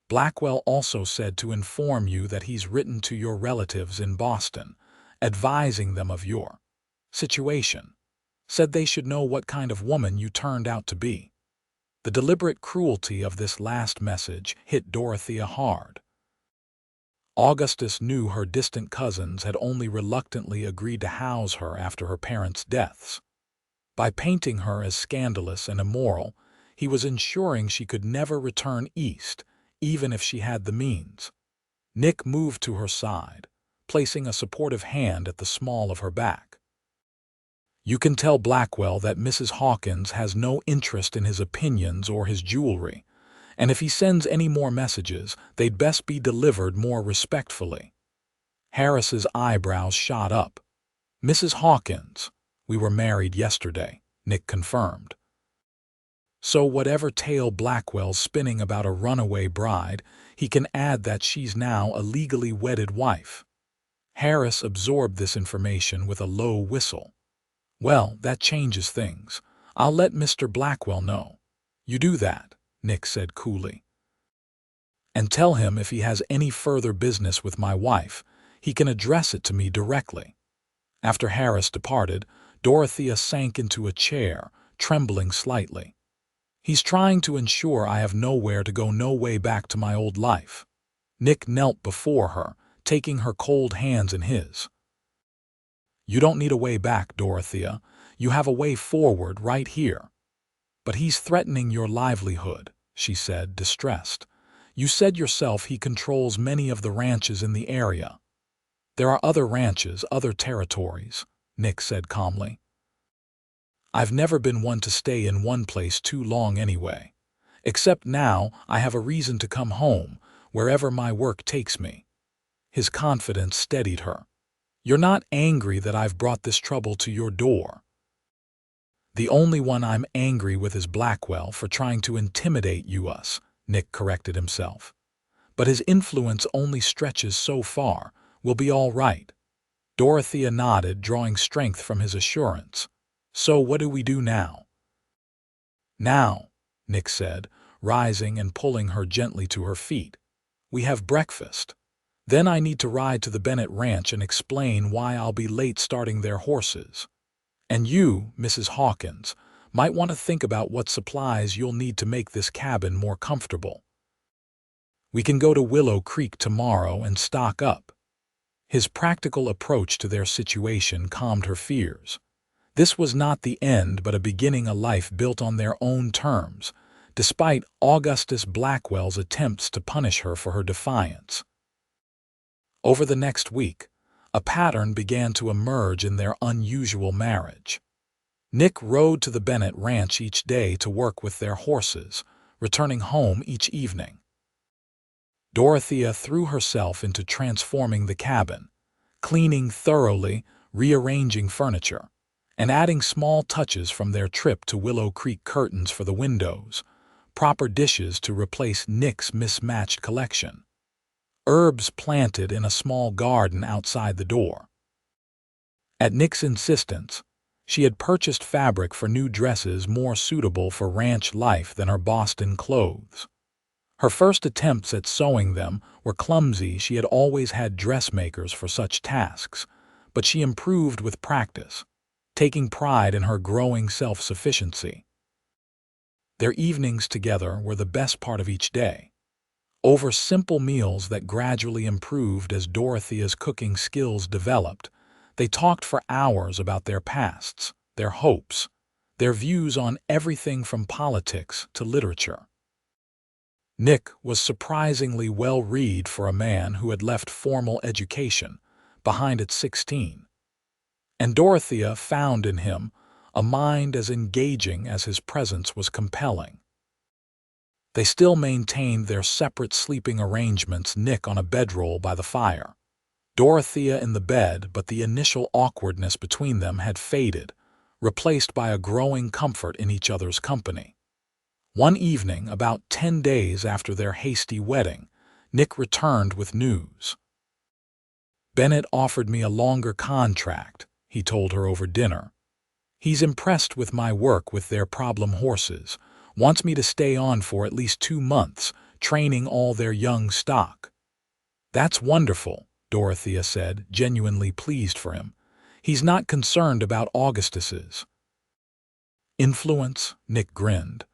Blackwell also said to inform you that he's written to your relatives in Boston, advising them of your situation. Said they should know what kind of woman you turned out to be." The deliberate cruelty of this last message hit Dorothea hard. Augustus knew her distant cousins had only reluctantly agreed to house her after her parents' deaths. By painting her as scandalous and immoral, he was ensuring she could never return east, even if she had the means. Nick moved to her side, placing a supportive hand at the small of her back. "You can tell Blackwell that Mrs. Hawkins has no interest in his opinions or his jewelry, and if he sends any more messages, they'd best be delivered more respectfully." Harris's eyebrows shot up. "Mrs. Hawkins, we were married yesterday," Nick confirmed. "So whatever tale Blackwell's spinning about a runaway bride, he can add that she's now a legally wedded wife." Harris absorbed this information with a low whistle. Well, that changes things. I'll let Mr. Blackwell know. You do that, Nick said coolly. And tell him if he has any further business with my wife, he can address it to me directly. After Harris departed, Dorothea sank into a chair, trembling slightly. He's trying to ensure I have nowhere to go, no way back to my old life. Nick knelt before her, taking her cold hands in his. You don't need a way back, Dorothea. You have a way forward right here. But he's threatening your livelihood, she said, distressed. You said yourself he controls many of the ranches in the area. There are other ranches, other territories, Nick said calmly. I've never been one to stay in one place too long anyway. Except now I have a reason to come home, wherever my work takes me. His confidence steadied her. You're not angry that I've brought this trouble to your door. The only one I'm angry with is Blackwell for trying to intimidate us, Nick corrected himself. But his influence only stretches so far. We'll be all right. Dorothea nodded, drawing strength from his assurance. So what do we do now? Now, Nick said, rising and pulling her gently to her feet. We have breakfast. Then I need to ride to the Bennett Ranch and explain why I'll be late starting their horses. And you, Mrs. Hawkins, might want to think about what supplies you'll need to make this cabin more comfortable. We can go to Willow Creek tomorrow and stock up. His practical approach to their situation calmed her fears. This was not the end but a beginning, a life built on their own terms, despite Augustus Blackwell's attempts to punish her for her defiance. Over the next week, a pattern began to emerge in their unusual marriage. Nick rode to the Bennett Ranch each day to work with their horses, returning home each evening. Dorothea threw herself into transforming the cabin, cleaning thoroughly, rearranging furniture, and adding small touches from their trip to Willow Creek: curtains for the windows, proper dishes to replace Nick's mismatched collection, herbs planted in a small garden outside the door. At Nick's insistence, she had purchased fabric for new dresses more suitable for ranch life than her Boston clothes. Her first attempts at sewing them were clumsy. She had always had dressmakers for such tasks, but she improved with practice, taking pride in her growing self-sufficiency. Their evenings together were the best part of each day. Over simple meals that gradually improved as Dorothea's cooking skills developed, they talked for hours about their pasts, their hopes, their views on everything from politics to literature. Nick was surprisingly well-read for a man who had left formal education behind at 16, and Dorothea found in him a mind as engaging as his presence was compelling. They still maintained their separate sleeping arrangements, Nick on a bedroll by the fire, Dorothea in the bed, but the initial awkwardness between them had faded, replaced by a growing comfort in each other's company. One evening, about 10 days after their hasty wedding, Nick returned with news. Bennett offered me a longer contract, he told her over dinner. He's impressed with my work with their problem horses, wants me to stay on for at least 2 months, training all their young stock. That's wonderful, Dorothea said, genuinely pleased for him. He's not concerned about Augustus's influence, Nick grinned.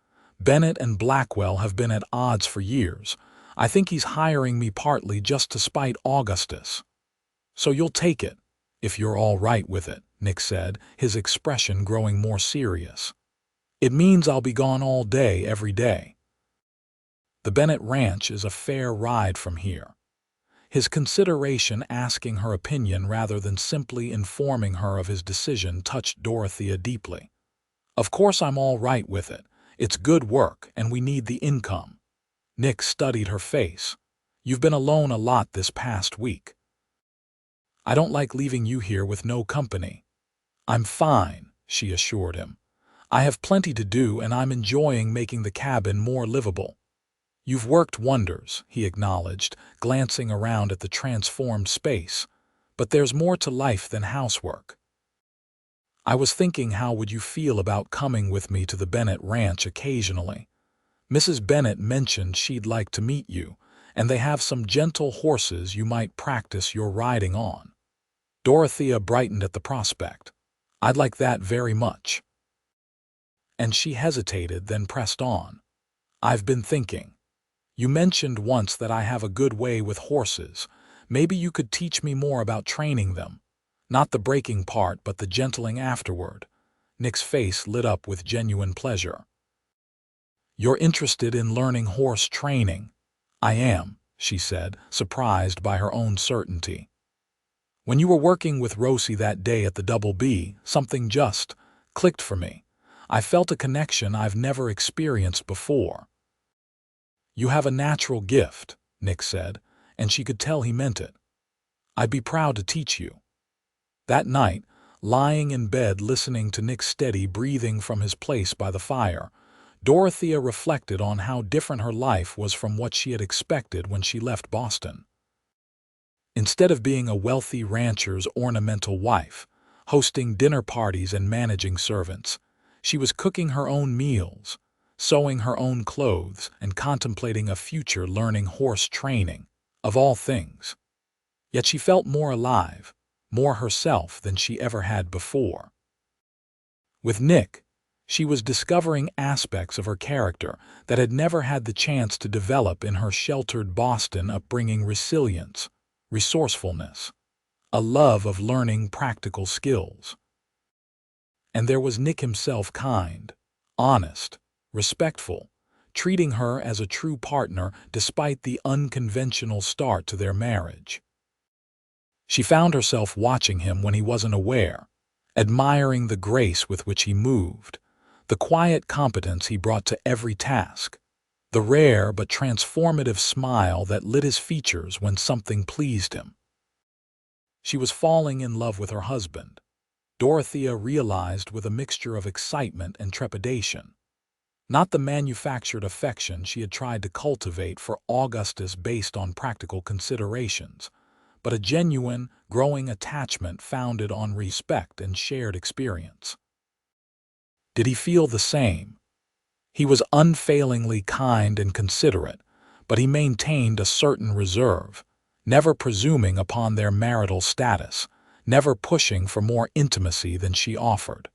Bennett and Blackwell have been at odds for years. I think he's hiring me partly just to spite Augustus. So you'll take it, if you're all right with it, Nick said, his expression growing more serious. It means I'll be gone all day, every day. The Bennett Ranch is a fair ride from here. His consideration, asking her opinion rather than simply informing her of his decision, touched Dorothea deeply. Of course I'm all right with it. It's good work, and we need the income. Nick studied her face. You've been alone a lot this past week. I don't like leaving you here with no company. I'm fine, she assured him. I have plenty to do, and I'm enjoying making the cabin more livable. You've worked wonders, he acknowledged, glancing around at the transformed space. But there's more to life than housework. I was thinking, how would you feel about coming with me to the Bennett Ranch occasionally? Mrs. Bennett mentioned she'd like to meet you, and they have some gentle horses you might practice your riding on." Dorothea brightened at the prospect. "I'd like that very much." And she hesitated, then pressed on. "I've been thinking. You mentioned once that I have a good way with horses. Maybe you could teach me more about training them. Not the breaking part, but the gentling afterward." Nick's face lit up with genuine pleasure. "You're interested in learning horse training?" "I am," she said, surprised by her own certainty. "When you were working with Rosie that day at the Double B, something just clicked for me. I felt a connection I've never experienced before." "You have a natural gift," Nick said, and she could tell he meant it. "I'd be proud to teach you." That night, lying in bed listening to Nick's steady breathing from his place by the fire, Dorothea reflected on how different her life was from what she had expected when she left Boston. Instead of being a wealthy rancher's ornamental wife, hosting dinner parties and managing servants, she was cooking her own meals, sewing her own clothes, and contemplating a future learning horse training, of all things. Yet she felt more alive, more herself than she ever had before. With Nick, she was discovering aspects of her character that had never had the chance to develop in her sheltered Boston upbringing: resilience, resourcefulness, a love of learning practical skills. And there was Nick himself, kind, honest, respectful, treating her as a true partner despite the unconventional start to their marriage. She found herself watching him when he wasn't aware, admiring the grace with which he moved, the quiet competence he brought to every task, the rare but transformative smile that lit his features when something pleased him. She was falling in love with her husband, Dorothea realized, with a mixture of excitement and trepidation. Not the manufactured affection she had tried to cultivate for Augustus based on practical considerations, but a genuine, growing attachment founded on respect and shared experience. Did he feel the same? He was unfailingly kind and considerate, but he maintained a certain reserve, never presuming upon their marital status, never pushing for more intimacy than she offered.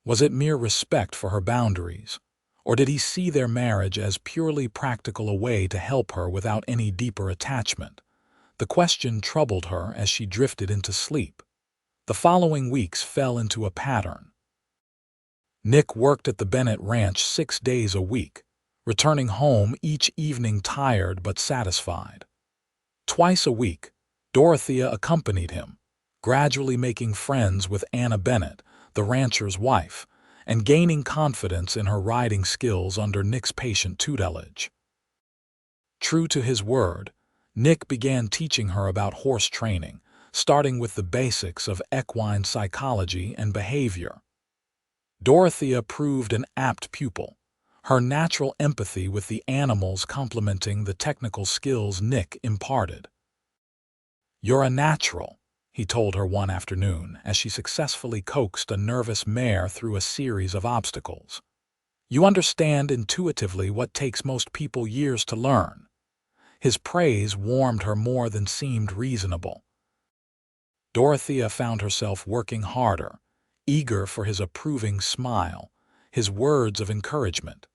Was it mere respect for her boundaries, or did he see their marriage as purely practical, a way to help her without any deeper attachment? The question troubled her as she drifted into sleep. The following weeks fell into a pattern. Nick worked at the Bennett Ranch 6 days a week, returning home each evening tired but satisfied. Twice a week, Dorothea accompanied him, gradually making friends with Anna Bennett, the rancher's wife, and gaining confidence in her riding skills under Nick's patient tutelage. True to his word, Nick began teaching her about horse training, starting with the basics of equine psychology and behavior. Dorothea proved an apt pupil, her natural empathy with the animals complementing the technical skills Nick imparted. "You're a natural," he told her one afternoon as she successfully coaxed a nervous mare through a series of obstacles. "You understand intuitively what takes most people years to learn." His praise warmed her more than seemed reasonable. Dorothea found herself working harder, eager for his approving smile, his words of encouragement.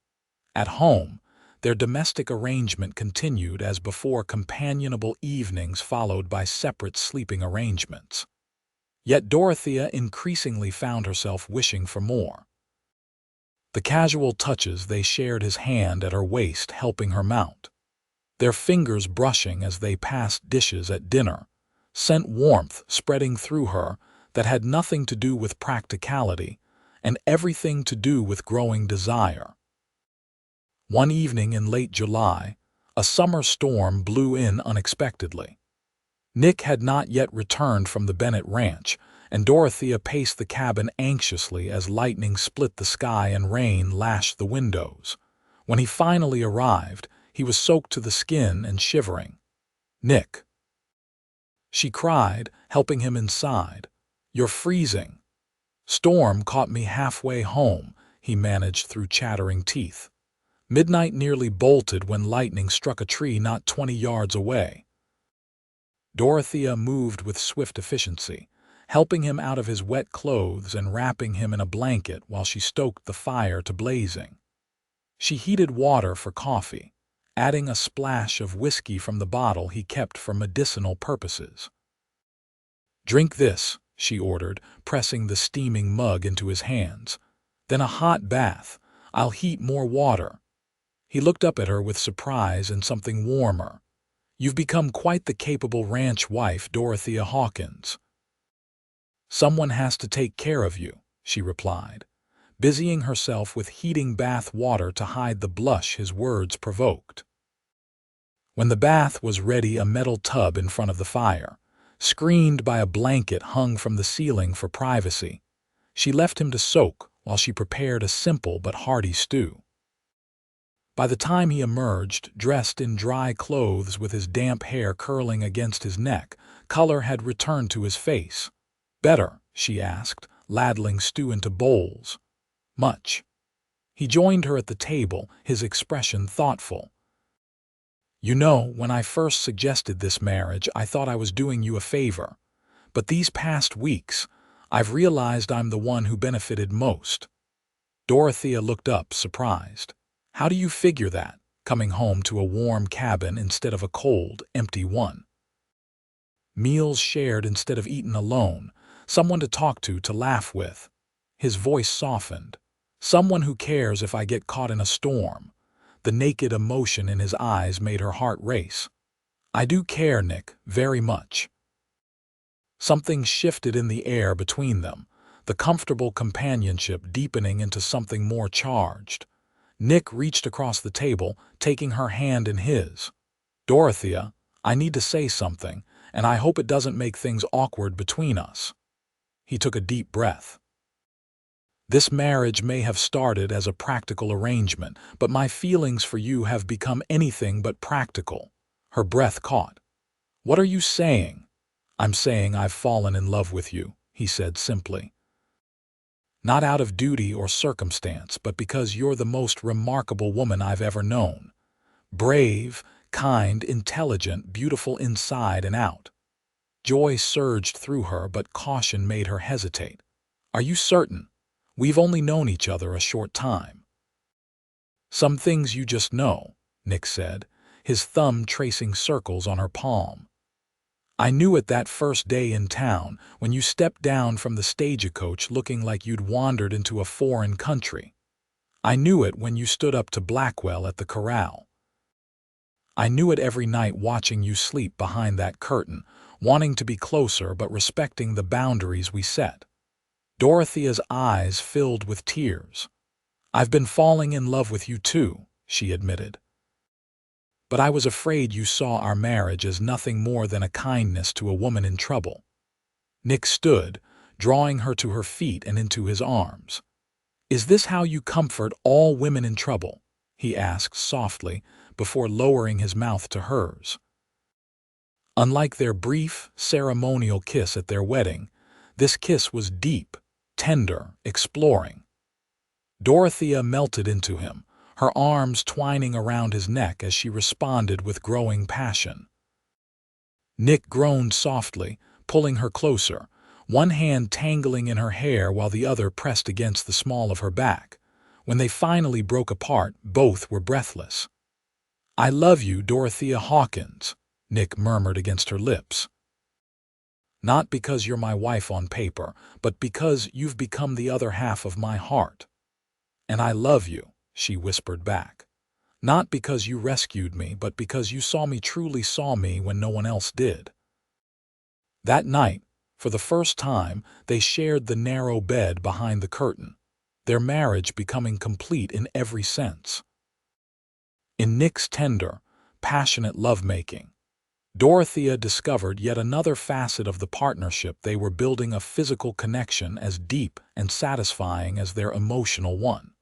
At home, their domestic arrangement continued as before: companionable evenings followed by separate sleeping arrangements. Yet Dorothea increasingly found herself wishing for more. The casual touches they shared, his hand at her waist helping her mount, their fingers brushing as they passed dishes at dinner, sent warmth spreading through her that had nothing to do with practicality and everything to do with growing desire. One evening in late July, a summer storm blew in unexpectedly. Nick had not yet returned from the Bennett Ranch, and Dorothea paced the cabin anxiously as lightning split the sky and rain lashed the windows. When he finally arrived, he was soaked to the skin and shivering. "Nick," she cried, helping him inside, "you're freezing." "Storm caught me halfway home," he managed through chattering teeth. "Midnight nearly bolted when lightning struck a tree not 20 yards away." Dorothea moved with swift efficiency, helping him out of his wet clothes and wrapping him in a blanket while she stoked the fire to blazing. She heated water for coffee, adding a splash of whiskey from the bottle he kept for medicinal purposes. "Drink this," she ordered, pressing the steaming mug into his hands. "Then a hot bath. I'll heat more water." He looked up at her with surprise and something warmer. "You've become quite the capable ranch wife, Dorothea Hawkins." "Someone has to take care of you," she replied, busying herself with heating bath water to hide the blush his words provoked. When the bath was ready, a metal tub in front of the fire, screened by a blanket hung from the ceiling for privacy, she left him to soak while she prepared a simple but hearty stew. By the time he emerged, dressed in dry clothes with his damp hair curling against his neck, color had returned to his face. "Better?" she asked, ladling stew into bowls. "Much." He joined her at the table, his expression thoughtful. "You know, when I first suggested this marriage, I thought I was doing you a favor. But these past weeks, I've realized I'm the one who benefited most." Dorothea looked up, surprised. "How do you figure that, coming home to a warm cabin instead of a cold, empty one? Meals shared instead of eaten alone, someone to talk to laugh with." His voice softened. "Someone who cares if I get caught in a storm." The naked emotion in his eyes made her heart race. "I do care, Nick, very much." Something shifted in the air between them, the comfortable companionship deepening into something more charged. Nick reached across the table, taking her hand in his. "Dorothea, I need to say something, and I hope it doesn't make things awkward between us." He took a deep breath. "This marriage may have started as a practical arrangement, but my feelings for you have become anything but practical." Her breath caught. "What are you saying?" "I'm saying I've fallen in love with you," he said simply. "Not out of duty or circumstance, but because you're the most remarkable woman I've ever known. Brave, kind, intelligent, beautiful inside and out." Joy surged through her, but caution made her hesitate. "Are you certain? We've only known each other a short time." "Some things you just know," Nick said, his thumb tracing circles on her palm. "I knew it that first day in town, when you stepped down from the stagecoach looking like you'd wandered into a foreign country. I knew it when you stood up to Blackwell at the corral. I knew it every night watching you sleep behind that curtain, wanting to be closer but respecting the boundaries we set." Dorothea's eyes filled with tears. "I've been falling in love with you too," she admitted. "But I was afraid you saw our marriage as nothing more than a kindness to a woman in trouble." Nick stood, drawing her to her feet and into his arms. "Is this how you comfort all women in trouble?" he asked softly, before lowering his mouth to hers. Unlike their brief, ceremonial kiss at their wedding, this kiss was deep, tender, exploring. Dorothea melted into him, her arms twining around his neck as she responded with growing passion. Nick groaned softly, pulling her closer, one hand tangling in her hair while the other pressed against the small of her back. When they finally broke apart, both were breathless. "I love you, Dorothea Hawkins," Nick murmured against her lips. "Not because you're my wife on paper, but because you've become the other half of my heart." "And I love you," she whispered back. "Not because you rescued me, but because you truly saw me when no one else did." That night, for the first time, they shared the narrow bed behind the curtain, their marriage becoming complete in every sense. In Nick's tender, passionate lovemaking, Dorothea discovered yet another facet of the partnership they were building, a physical connection as deep and satisfying as their emotional one.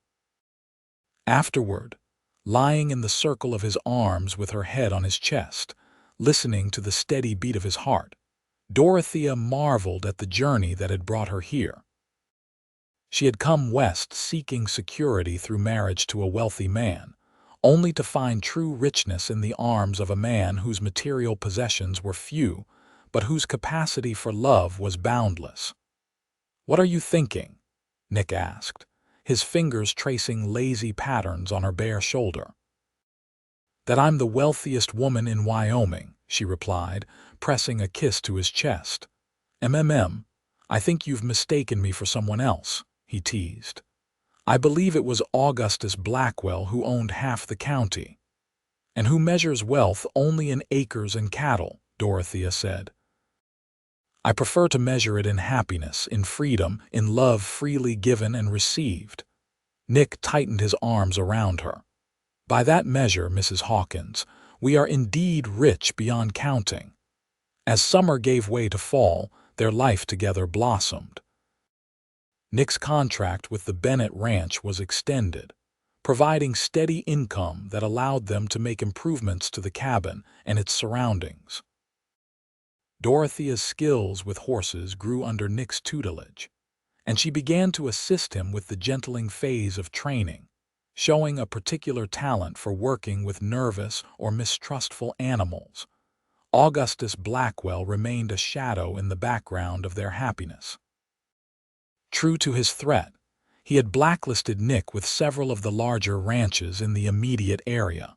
Afterward, lying in the circle of his arms with her head on his chest, listening to the steady beat of his heart, Dorothea marveled at the journey that had brought her here. She had come west seeking security through marriage to a wealthy man, only to find true richness in the arms of a man whose material possessions were few, but whose capacity for love was boundless. "What are you thinking?" Nick asked, his fingers tracing lazy patterns on her bare shoulder. "That I'm the wealthiest woman in Wyoming," she replied, pressing a kiss to his chest. I think you've mistaken me for someone else," he teased. "I believe it was Augustus Blackwell who owned half the county." "And who measures wealth only in acres and cattle," Dorothea said. "I prefer to measure it in happiness, in freedom, in love freely given and received." Nick tightened his arms around her. "By that measure, Mrs. Hawkins, we are indeed rich beyond counting." As summer gave way to fall, their life together blossomed. Nick's contract with the Bennett Ranch was extended, providing steady income that allowed them to make improvements to the cabin and its surroundings. Dorothea's skills with horses grew under Nick's tutelage, and she began to assist him with the gentling phase of training, showing a particular talent for working with nervous or mistrustful animals. Augustus Blackwell remained a shadow in the background of their happiness. True to his threat, he had blacklisted Nick with several of the larger ranches in the immediate area.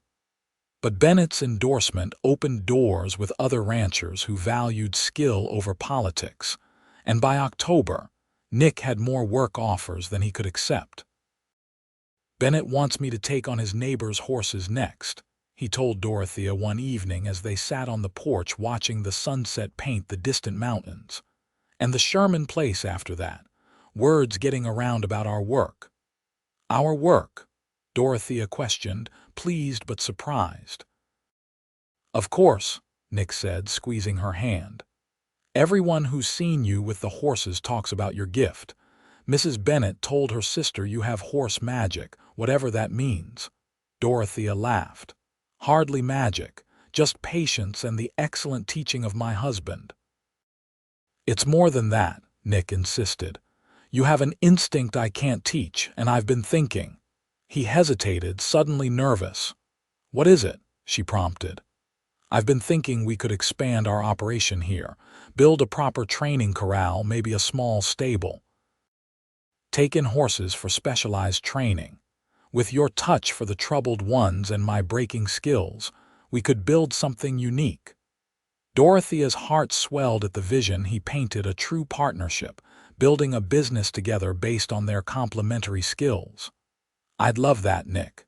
But Bennett's endorsement opened doors with other ranchers who valued skill over politics, and by October, Nick had more work offers than he could accept. "Bennett wants me to take on his neighbor's horses next," he told Dorothea one evening as they sat on the porch watching the sunset paint the distant mountains. "And the Sherman place after that. Word's getting around about our work." "Our work?" Dorothea questioned, pleased but surprised. "Of course," Nick said, squeezing her hand. "Everyone who's seen you with the horses talks about your gift. Mrs. Bennett told her sister you have horse magic, whatever that means." Dorothea laughed. "Hardly magic, just patience and the excellent teaching of my husband." "It's more than that," Nick insisted. "You have an instinct I can't teach, and I've been thinking." He hesitated, suddenly nervous. "What is it?" she prompted. "I've been thinking we could expand our operation here, build a proper training corral, maybe a small stable. Take in horses for specialized training. With your touch for the troubled ones and my breaking skills, we could build something unique." Dorothea's heart swelled at the vision he painted: a true partnership, building a business together based on their complementary skills. "I'd love that, Nick."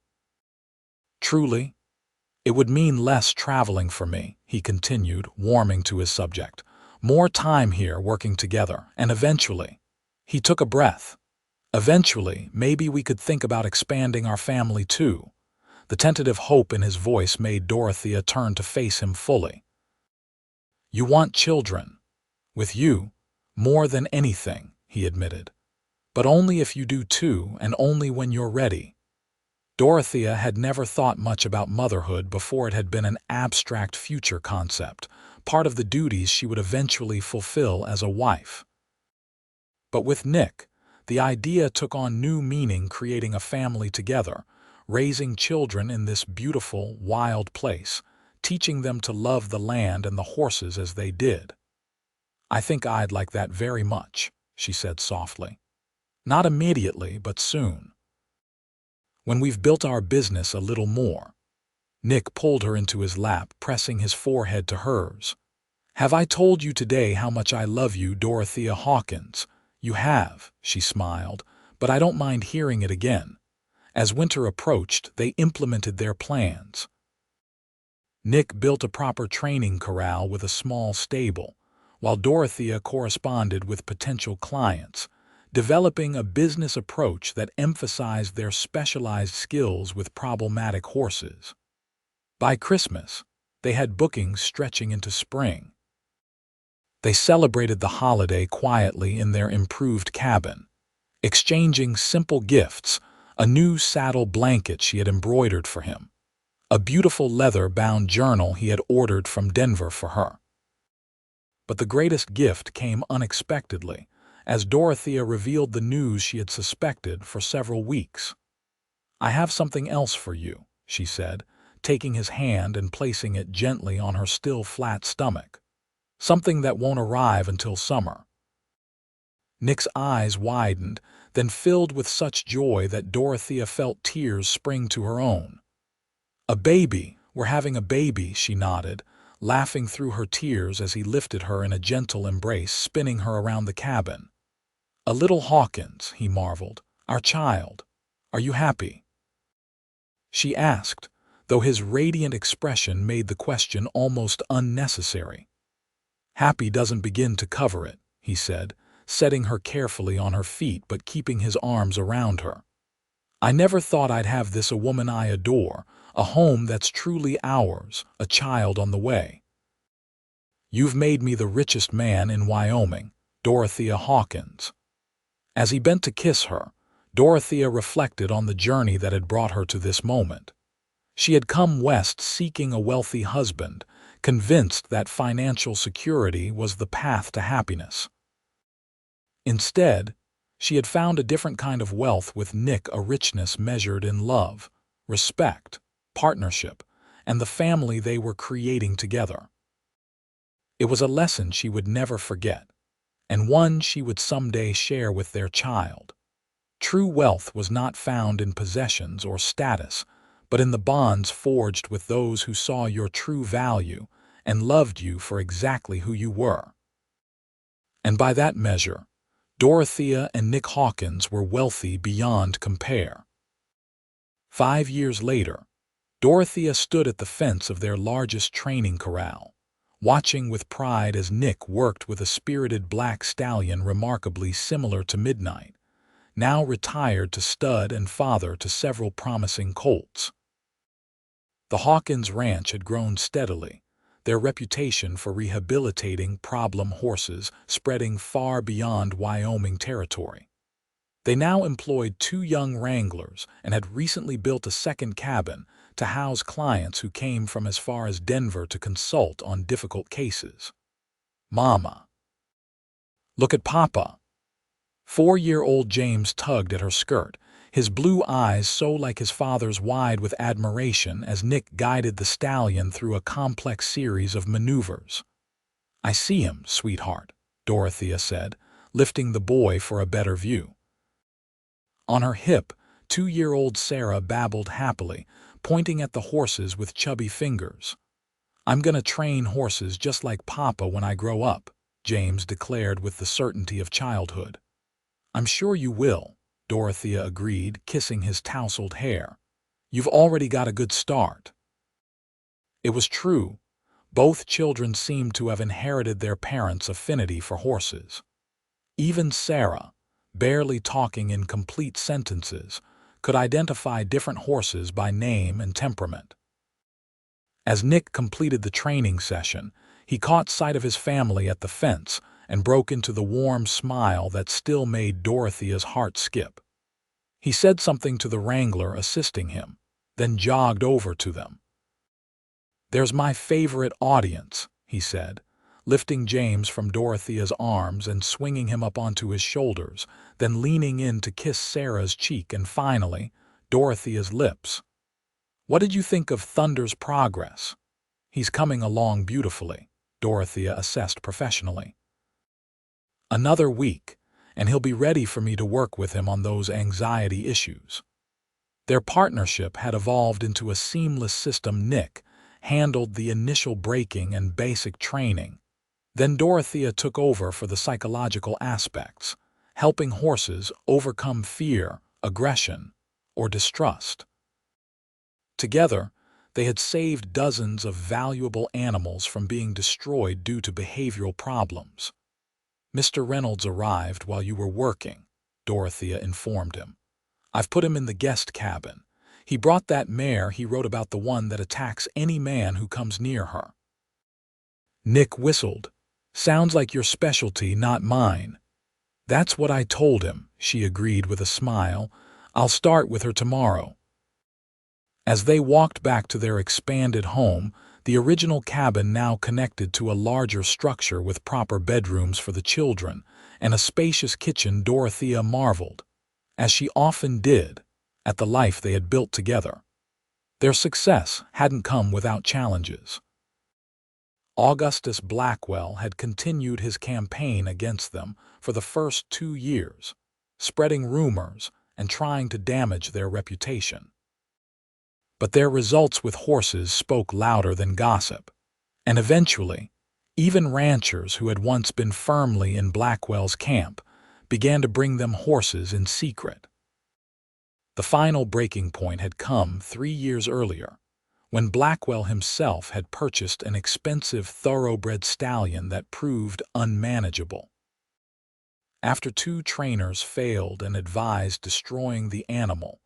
"Truly? It would mean less traveling for me," he continued, warming to his subject. "More time here working together, and eventually—" He took a breath. "Eventually, maybe we could think about expanding our family too." The tentative hope in his voice made Dorothea turn to face him fully. "You want children. With you, more than anything," he admitted. "But only if you do too, and only when you're ready." Dorothea had never thought much about motherhood before. It had been an abstract future concept, part of the duties she would eventually fulfill as a wife. But with Nick, the idea took on new meaning: creating a family together, raising children in this beautiful, wild place, teaching them to love the land and the horses as they did. "I think I'd like that very much," she said softly. "Not immediately, but soon. When we've built our business a little more." Nick pulled her into his lap, pressing his forehead to hers. "Have I told you today how much I love you, Dorothea Hawkins?" "You have," she smiled, "but I don't mind hearing it again." As winter approached, they implemented their plans. Nick built a proper training corral with a small stable, while Dorothea corresponded with potential clients, developing a business approach that emphasized their specialized skills with problematic horses. By Christmas, they had bookings stretching into spring. They celebrated the holiday quietly in their improved cabin, exchanging simple gifts: a new saddle blanket she had embroidered for him, a beautiful leather-bound journal he had ordered from Denver for her. But the greatest gift came unexpectedly, as Dorothea revealed the news she had suspected for several weeks. "I have something else for you," she said, taking his hand and placing it gently on her still flat stomach. "Something that won't arrive until summer." Nick's eyes widened, then filled with such joy that Dorothea felt tears spring to her own. "A baby! We're having a baby," she nodded, laughing through her tears as he lifted her in a gentle embrace, spinning her around the cabin. "A little Hawkins," he marveled. "Our child. Are you happy?" She asked, though his radiant expression made the question almost unnecessary. "Happy doesn't begin to cover it," he said, setting her carefully on her feet but keeping his arms around her. "I never thought I'd have this, a woman I adore, a home that's truly ours, a child on the way. You've made me the richest man in Wyoming, Dorothea Hawkins." As he bent to kiss her, Dorothea reflected on the journey that had brought her to this moment. She had come west seeking a wealthy husband, convinced that financial security was the path to happiness. Instead, she had found a different kind of wealth with Nick, a richness measured in love, respect, partnership, and the family they were creating together. It was a lesson she would never forget, and one she would someday share with their child. True wealth was not found in possessions or status, but in the bonds forged with those who saw your true value and loved you for exactly who you were. And by that measure, Dorothea and Nick Hawkins were wealthy beyond compare. 5 years later, Dorothea stood at the fence of their largest training corral, watching with pride as Nick worked with a spirited black stallion remarkably similar to Midnight, now retired to stud and father to several promising colts. The Hawkins ranch had grown steadily, their reputation for rehabilitating problem horses spreading far beyond Wyoming territory. They now employed 2 young wranglers and had recently built a second cabin to house clients who came from as far as Denver to consult on difficult cases. "Mama, look at Papa." 4-year-old James tugged at her skirt, his blue eyes so like his father's wide with admiration as Nick guided the stallion through a complex series of maneuvers. "I see him, sweetheart," Dorothea said, lifting the boy for a better view. On her hip, 2-year-old Sarah babbled happily, pointing at the horses with chubby fingers. "I'm gonna train horses just like Papa when I grow up," James declared with the certainty of childhood. "I'm sure you will," Dorothea agreed, kissing his tousled hair. "You've already got a good start." It was true. Both children seemed to have inherited their parents' affinity for horses. Even Sarah, barely talking in complete sentences, could identify different horses by name and temperament. As Nick completed the training session, he caught sight of his family at the fence and broke into the warm smile that still made Dorothea's heart skip. He said something to the wrangler assisting him, then jogged over to them. "There's my favorite audience," he said, lifting James from Dorothea's arms and swinging him up onto his shoulders, then leaning in to kiss Sarah's cheek and finally, Dorothea's lips. "What did you think of Thunder's progress?" "He's coming along beautifully," Dorothea assessed professionally. "Another week, and he'll be ready for me to work with him on those anxiety issues." Their partnership had evolved into a seamless system. Nick handled the initial breaking and basic training. Then Dorothea took over for the psychological aspects, helping horses overcome fear, aggression, or distrust. Together, they had saved dozens of valuable animals from being destroyed due to behavioral problems. "Mr. Reynolds arrived while you were working," Dorothea informed him. "I've put him in the guest cabin. He brought that mare he wrote about, the one that attacks any man who comes near her." Nick whistled. "Sounds like your specialty, not mine." "That's what I told him," she agreed with a smile. "I'll start with her tomorrow." As they walked back to their expanded home, the original cabin now connected to a larger structure with proper bedrooms for the children and a spacious kitchen. Dorothea marveled, as she often did, at the life they had built together. Their success hadn't come without challenges. Augustus Blackwell had continued his campaign against them for the first 2 years, spreading rumors and trying to damage their reputation. But their results with horses spoke louder than gossip, and eventually, even ranchers who had once been firmly in Blackwell's camp began to bring them horses in secret. The final breaking point had come 3 years earlier, when Blackwell himself had purchased an expensive thoroughbred stallion that proved unmanageable. After 2 trainers failed and advised destroying the animal,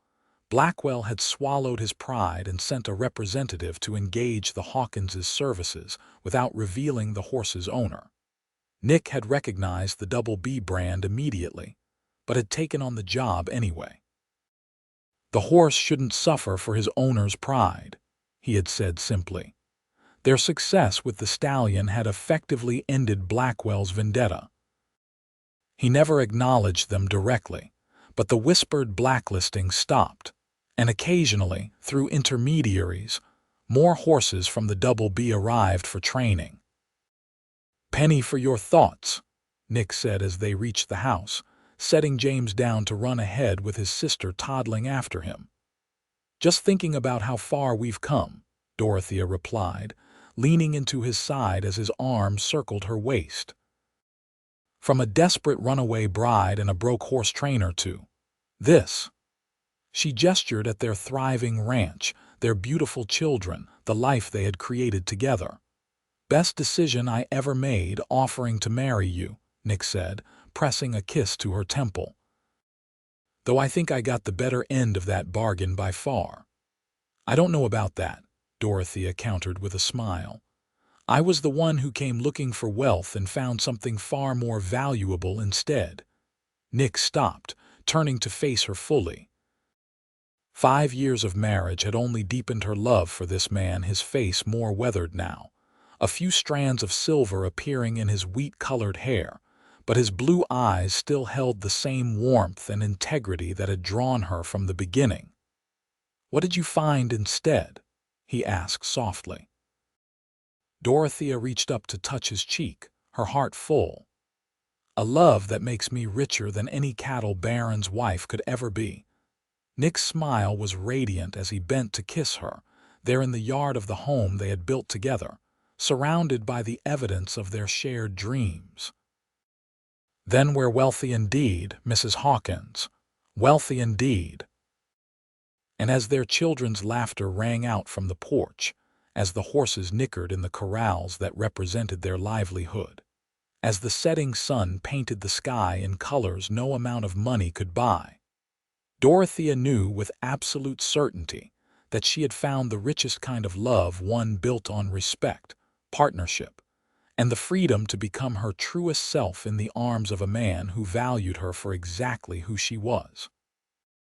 Blackwell had swallowed his pride and sent a representative to engage the Hawkins' services without revealing the horse's owner. Nick had recognized the Double B brand immediately, but had taken on the job anyway. "The horse shouldn't suffer for his owner's pride," he had said simply. Their success with the stallion had effectively ended Blackwell's vendetta. He never acknowledged them directly, but the whispered blacklisting stopped, and occasionally, through intermediaries, more horses from the Double B arrived for training. "Penny for your thoughts," Nick said as they reached the house, setting James down to run ahead with his sister toddling after him. "Just thinking about how far we've come," Dorothea replied, leaning into his side as his arm circled her waist. "From a desperate runaway bride and a broke horse trainer to this." She gestured at their thriving ranch, their beautiful children, the life they had created together. "Best decision I ever made offering to marry you," Nick said, pressing a kiss to her temple. "Though I think I got the better end of that bargain by far." "I don't know about that," Dorothea countered with a smile. "I was the one who came looking for wealth and found something far more valuable instead." Nick stopped, turning to face her fully. 5 years of marriage had only deepened her love for this man, his face more weathered now, a few strands of silver appearing in his wheat-colored hair, but his blue eyes still held the same warmth and integrity that had drawn her from the beginning. "What did you find instead?" he asked softly. Dorothea reached up to touch his cheek, her heart full. "A love that makes me richer than any cattle baron's wife could ever be." Nick's smile was radiant as he bent to kiss her, there in the yard of the home they had built together, surrounded by the evidence of their shared dreams. "Then we're wealthy indeed, Mrs. Hawkins, wealthy indeed." And as their children's laughter rang out from the porch, as the horses nickered in the corrals that represented their livelihood, as the setting sun painted the sky in colors no amount of money could buy, Dorothea knew with absolute certainty that she had found the richest kind of love, one built on respect, partnership, and the freedom to become her truest self in the arms of a man who valued her for exactly who she was.